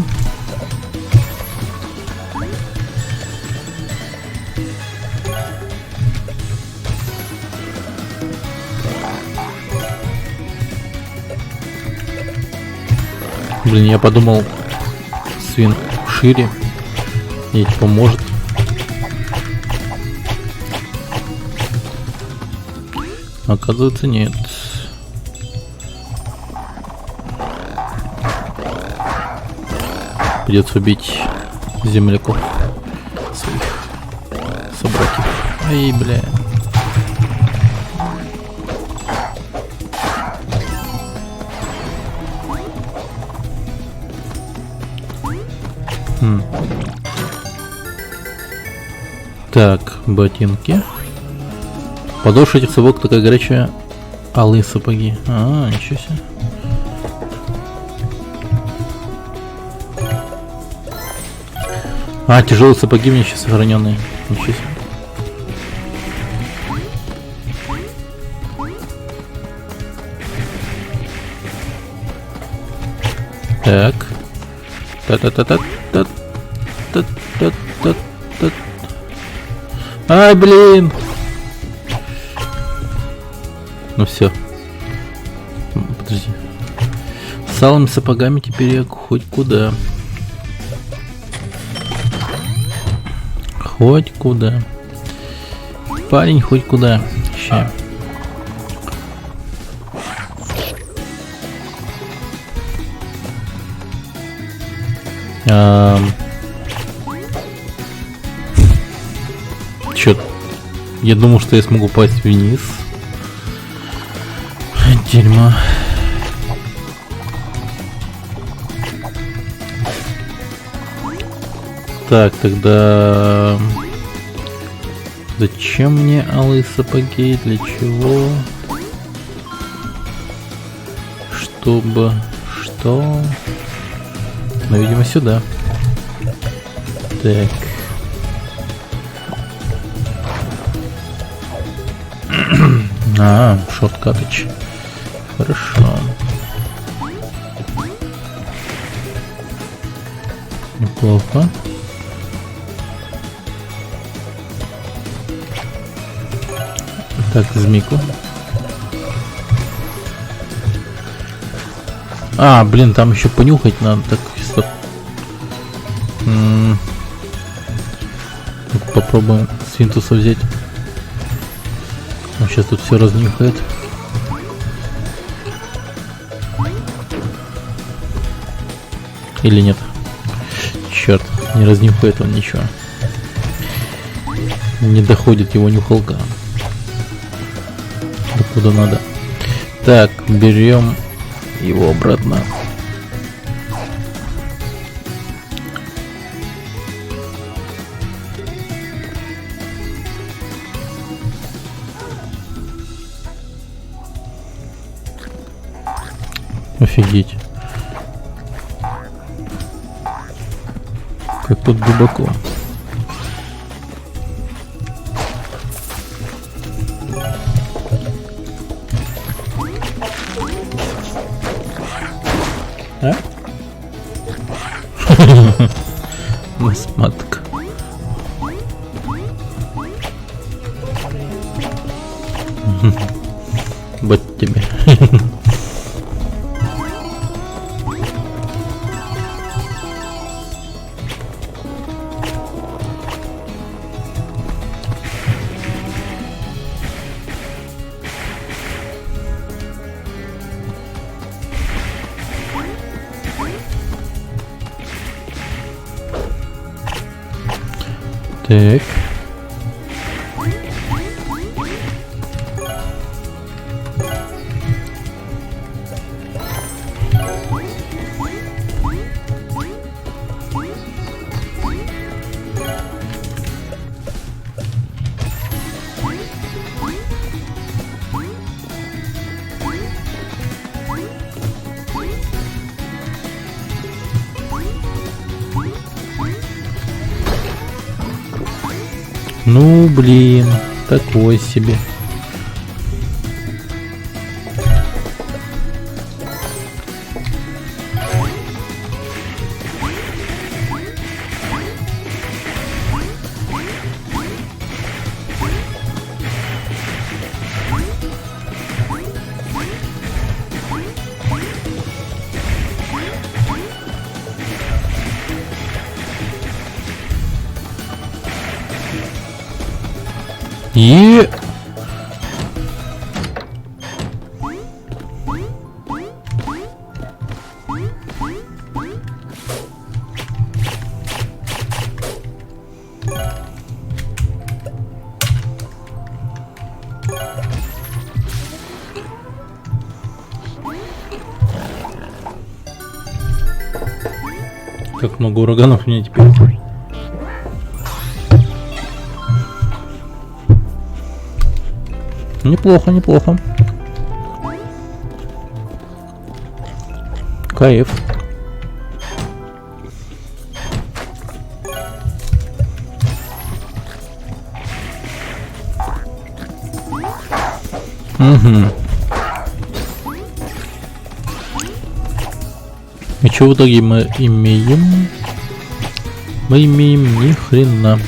Блин, я подумал, свин шире ей поможет. Оказывается, нет. Придется убить земляков своих собратьев. Ай, бля. Так, ботинки. Подошва этих сапог такая горячая. Алые сапоги. Ничего себе. Тяжелые сапоги мне сейчас сохраненные. Ничего себе. Так. Та-та-та-та-та-та-та-та-та. Ай, блин! Ну все. Подожди. С алыми сапогами теперь я хоть куда. Хоть куда. Парень хоть куда. Ща. Чё? Я думал, что я смогу пасть вниз. Дерьмо. Так, тогда... Зачем мне алые сапоги? Для чего? Чтобы... Что? Ну, видимо, сюда. Так. Шорткатыч. Хорошо. Неплохо. Так, змейку. Блин, там еще понюхать надо. Так, стоп. Попробуем свинтуса взять. Он сейчас тут все разнюхает. Или нет? Черт, не разнюхает он ничего. Не доходит его нюхалка. До куда надо. Так, берем его обратно. Офигеть. Как тут глубоко. Матка. Вот тебе. Так. Ну, блин, такой себе. И... Как много ураганов у меня теперь. Неплохо, неплохо. Кайф. Угу. И что в итоге мы имеем? Мы имеем ни хрена.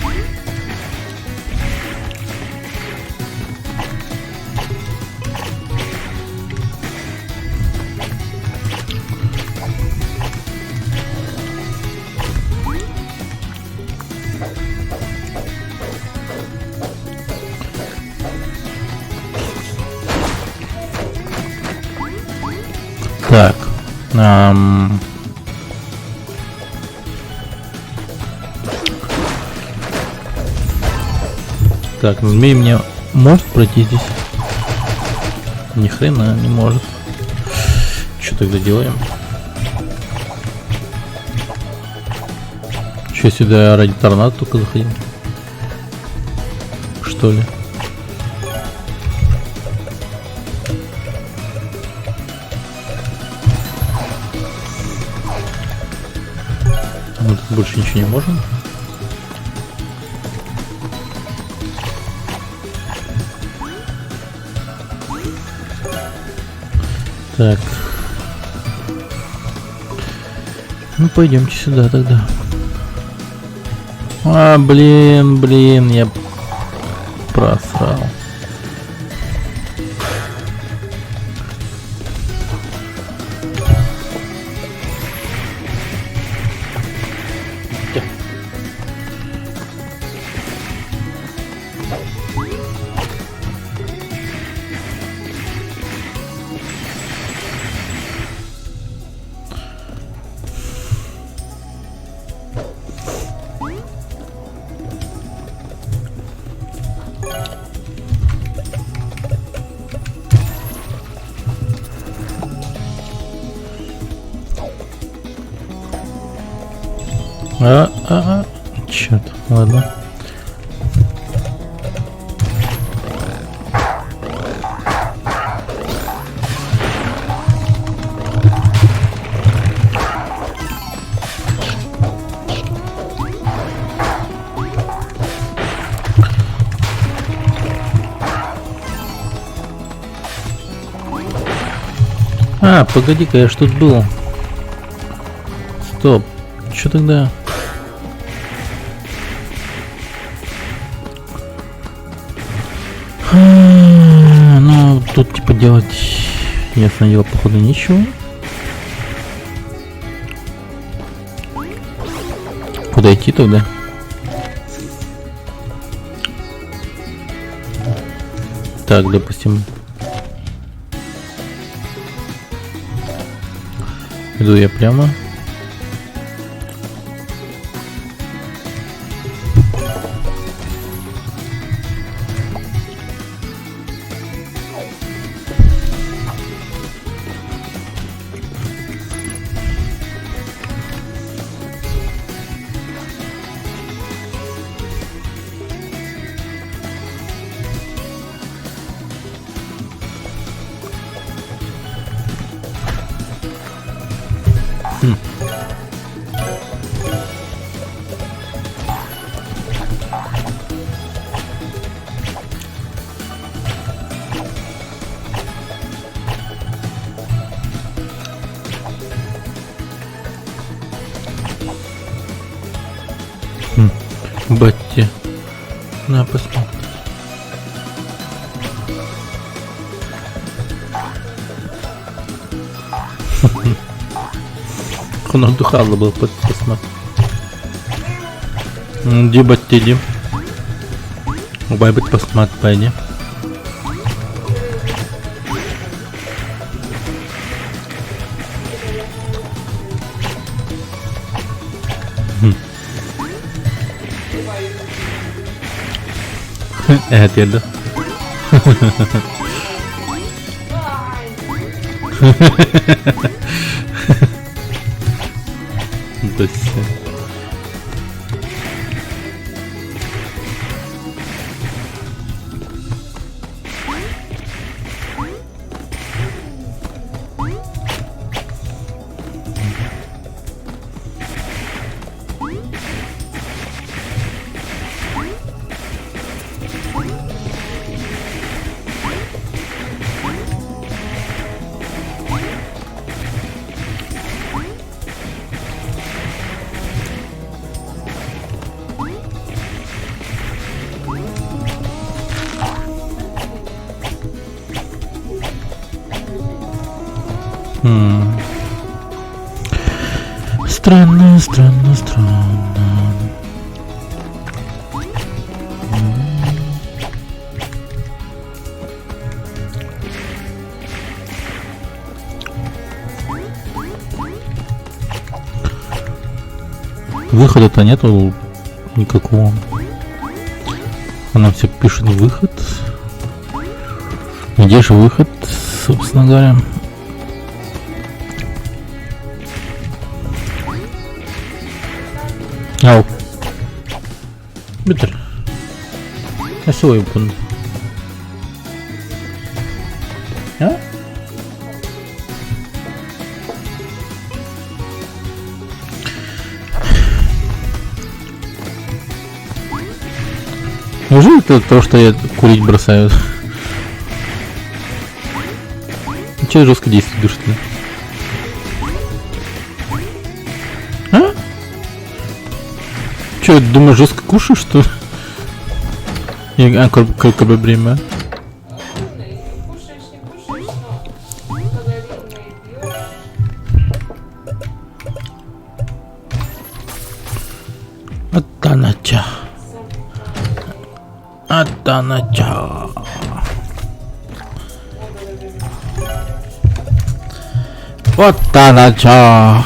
Так. Так, змей мне может пройти здесь? Ни хрена не может. Что тогда делаем? Че, сюда ради торнадо только заходим? Что ли? Мы тут больше ничего не можем. Так. Ну пойдемте сюда тогда. А, блин, я просрал. Черт, ладно. А, погоди-ка, я ж тут был. Стоп. Чё тогда? Ну, тут типа делать, ясно дело, походу ничего. Куда идти тогда? Так, допустим. Иду я прямо. Батти. На, посмотрим. Он отдыхал, был посмотреть. Где Батти, иди. Байбет посмотри, пойди. Evet yerde. Да все. Странно, странно, странно. Выхода-то нету никакого. Она все пишет выход. Где же выход, собственно говоря? Ау. Bitter. Я свой пун. А? Неужели это то, что я курить бросаю? Че жестко действует душит? А? Че, думаешь, жестко кушаешь, что ли? А как бы время? Кушаешь, не кушаешь, но калорийные пьешь. Атанача. Атанача. Вот Танача.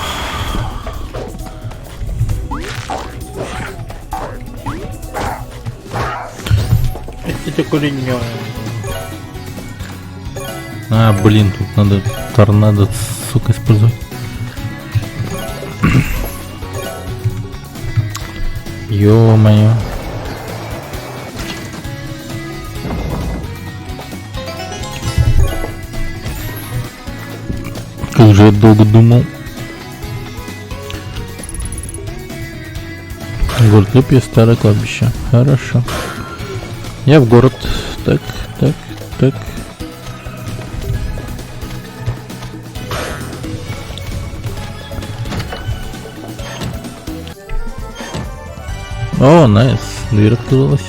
Это курение. А, блин, тут надо торнадо, сука, использовать. Ё-моё. Как же я долго думал. Город Липья, старое кладбище. Хорошо. Я в город. Так, так, так. О, найс. Дверь открылась.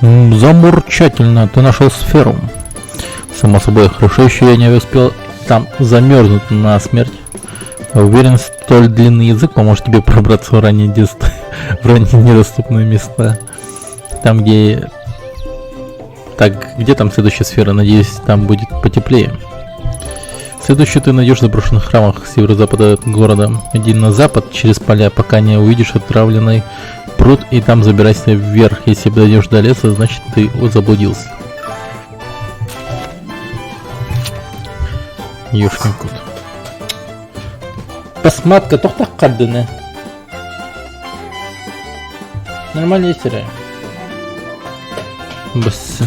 Замурчательно, ты нашел сферу. Само собой, хорошо еще я не успел там замерзнуть на смерть. Уверен, столь длинный язык поможет тебе пробраться в ранние детство, в ранние недоступные места. Там, где... Так, где там следующая сфера? Надеюсь, там будет потеплее. Следующую ты найдешь в заброшенных храмах северо-запада города. Иди на запад через поля, пока не увидишь отравленный пруд, и там забирайся вверх. Если дойдешь до леса, значит ты заблудился. Ёшкин кот. Посмотка, только каддыны. Нормально теряю. Бас.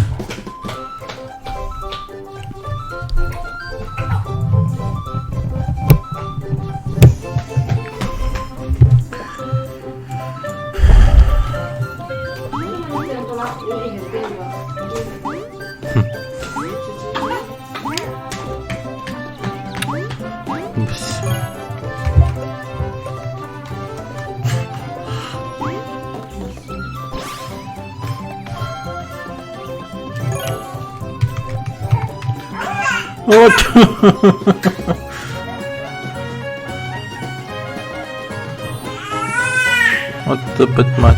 Вот. Вот опять мать.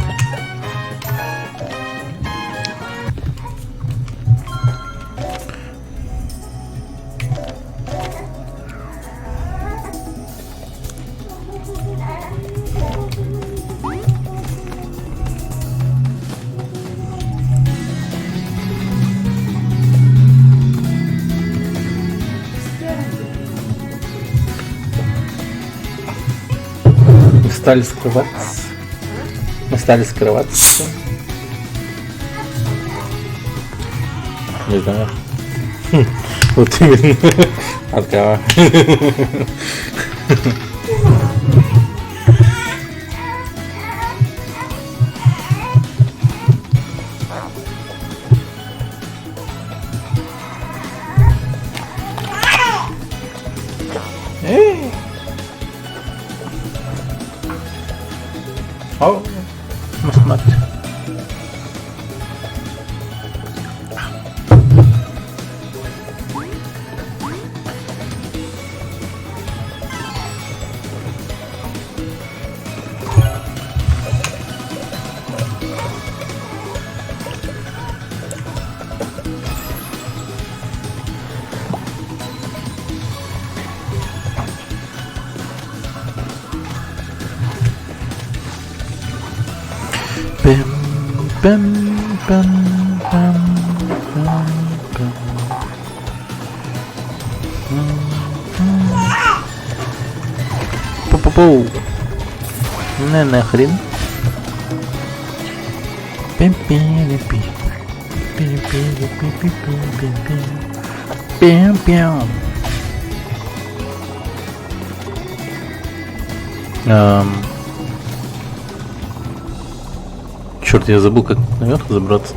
Стали скрываться. Мы стали скрываться. Не знаю. Вот именно. От кого? О, смотри. Bam, bam, bam, bam, bam, bam. Пу-пу-пу. Не нахрен. Пим-пим-пим. Пим-пим-пим-пим-пим-пим. Пим-пим. Черт, я забыл, как наверх забраться.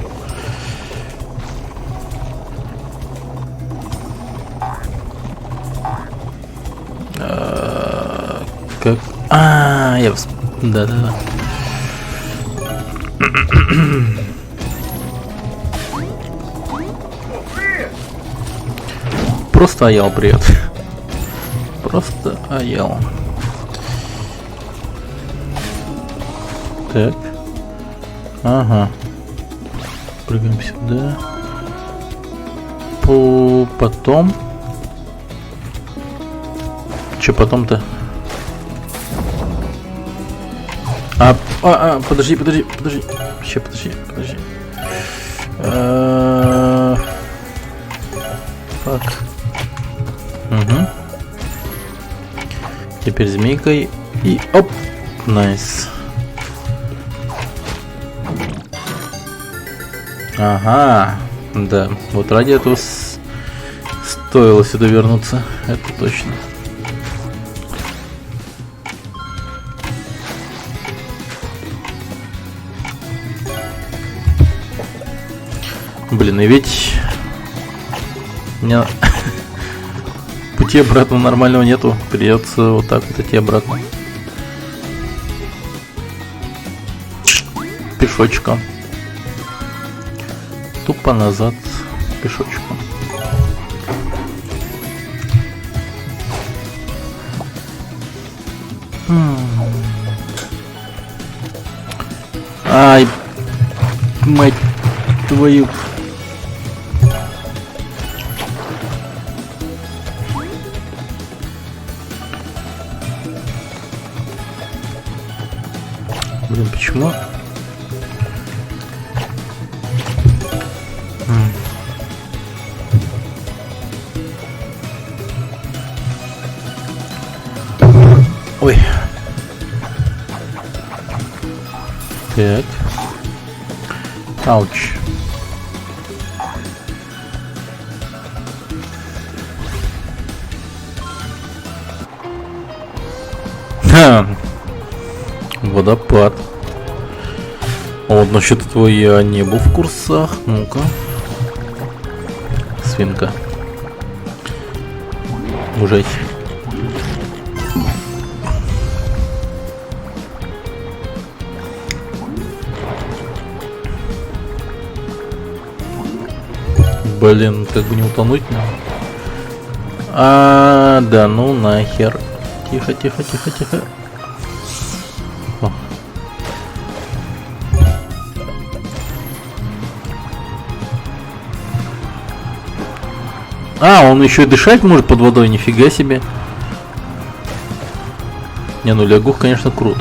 Как? Я да-да-да. Просто аял, привет. Просто аял. Так. Ага. Прыгаем сюда. Потом. Че потом-то? Подожди. Вообще, подожди. Фак. Угу. Теперь змейкой. И оп. Найс. Ага. Да. Вот ради этого стоило сюда вернуться. Это точно. Блин, и ведь у меня пути обратно нормального нету. Придется вот так вот идти обратно. Пешочком. Тупо назад пешочком. Ай, мать твою. Блин, почему? Ой. Так. Ауч. Водопад. А вот насчет этого я не был в курсах. Ну-ка. Свинка. Ужать. Блин, как бы не утонуть надо. Да ну нахер. Тихо, тихо, тихо, тихо. О. Он еще и дышать может под водой, нифига себе. Не, ну лягух, конечно, крут.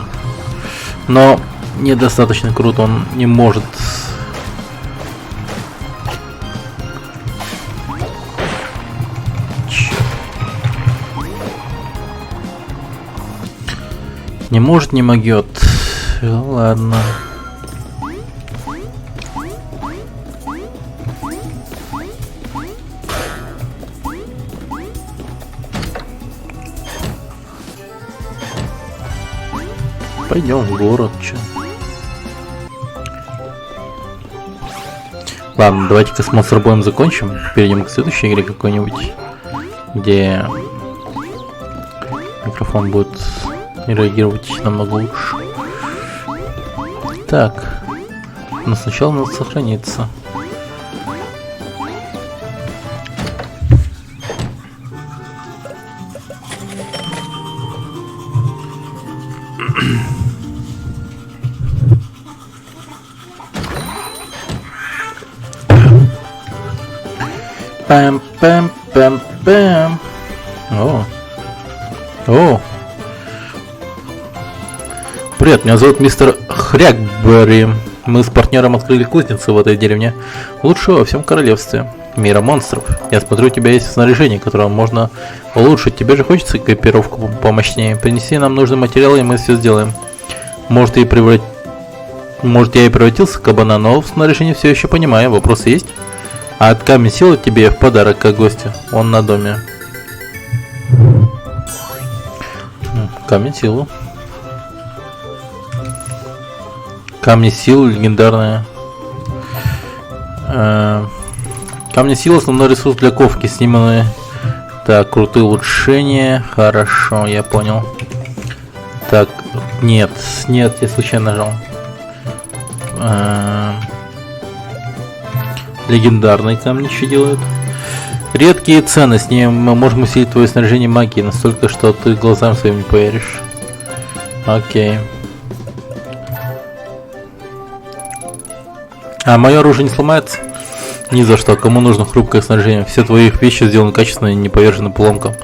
Но недостаточно крут, он не может. Не может, не могет. Ладно. Пойдем в город, чё. Ладно, давайте-ка с монстр-боем закончим. Перейдем к следующей игре какой-нибудь, где микрофон будет реагировать намного лучше. Так, но сначала надо сохраниться. Пэм-пэм-пэм-пэм. О. Привет, меня зовут мистер Хрякбери. Мы с партнером открыли кузницу в этой деревне. Лучшего во всем королевстве. Мира монстров. Я смотрю, у тебя есть снаряжение, которое можно улучшить. Тебе же хочется экипировку помощнее. Принеси нам нужные материалы, и мы все сделаем. Может, я и превратился в кабана, но в снаряжении все еще понимаю. Вопросы есть? А от камень силы тебе в подарок как гостю. Он на доме. Камень силы. Камни силы легендарные. Камни силы основной ресурс для ковки. Сниманы. Так, крутые улучшения. Хорошо, я понял. Так, нет, я случайно нажал. Легендарные камни что делают? Редкие цены. С ними мы можем усилить твое снаряжение магии настолько, что ты глазам своим не поверишь. Окей. А мое оружие не сломается? Ни за что. Кому нужно хрупкое снаряжение? Все твои вещи сделаны качественно и не повержены поломкам.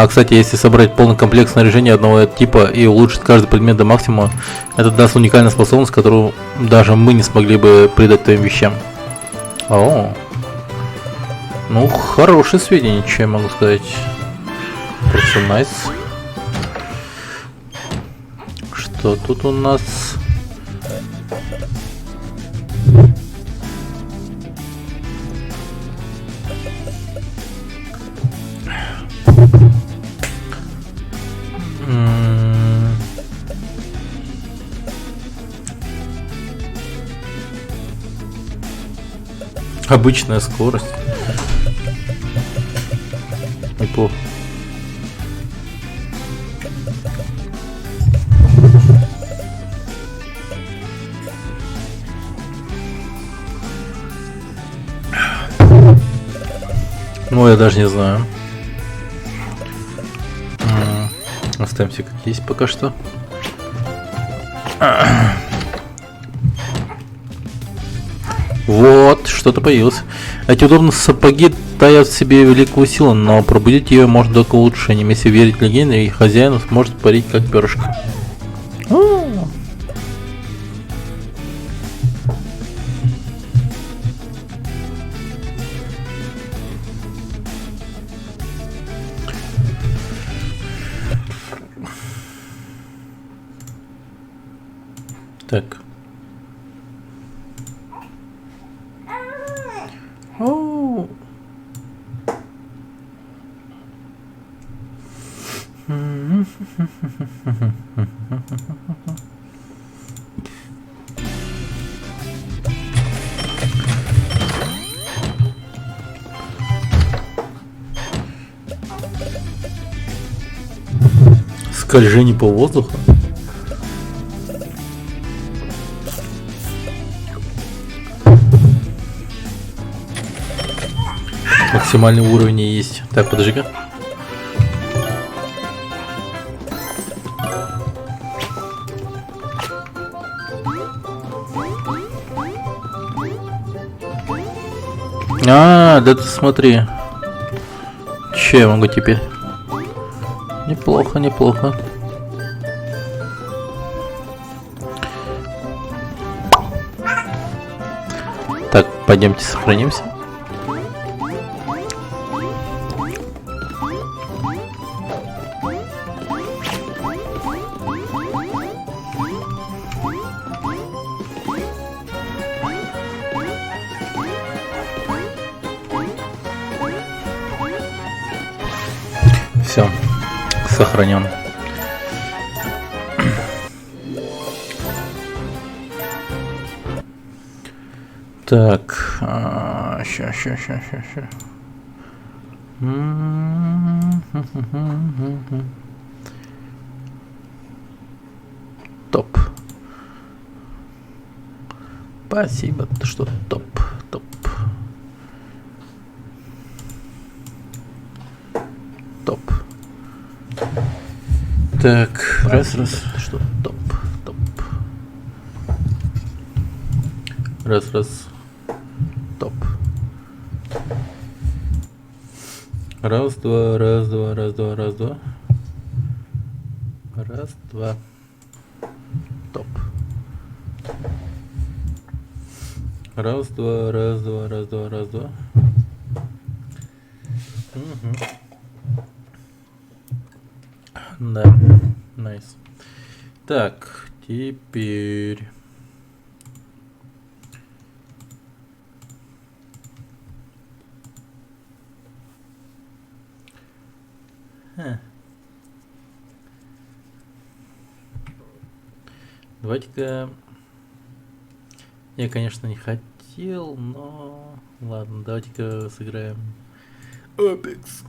Кстати, если собрать полный комплект снаряжения одного типа и улучшить каждый предмет до максимума, это даст уникальную способность, которую даже мы не смогли бы придать твоим вещам. Ну, хорошее сведения, что я могу сказать. Просто найс. Что тут у нас? Обычная скорость. Неплохо. Ну, я даже не знаю. Оставим все как есть пока что. Вот, что-то появилось. Эти удобные сапоги таят в себе великую силу, но пробудить ее можно только улучшением. Если верить легенде, и хозяин сможет парить как перышко. Так. Скольжение по воздуху. Максимальный уровень есть. Так, подожди-ка. А, да ты смотри. Че я могу теперь? Неплохо, неплохо. Так, пойдемте сохранимся. Все, сохранен. Так, ща. Топ. Спасибо, что топ. Топ. Так, раз, что топ. Раз, топ. Раз, два. Раз, два. Топ. Раз, два. Угу. Да, найс. Так, теперь... Давайте-ка... Я, конечно, не хотел, но... Ладно, давайте-ка сыграем... Опекс.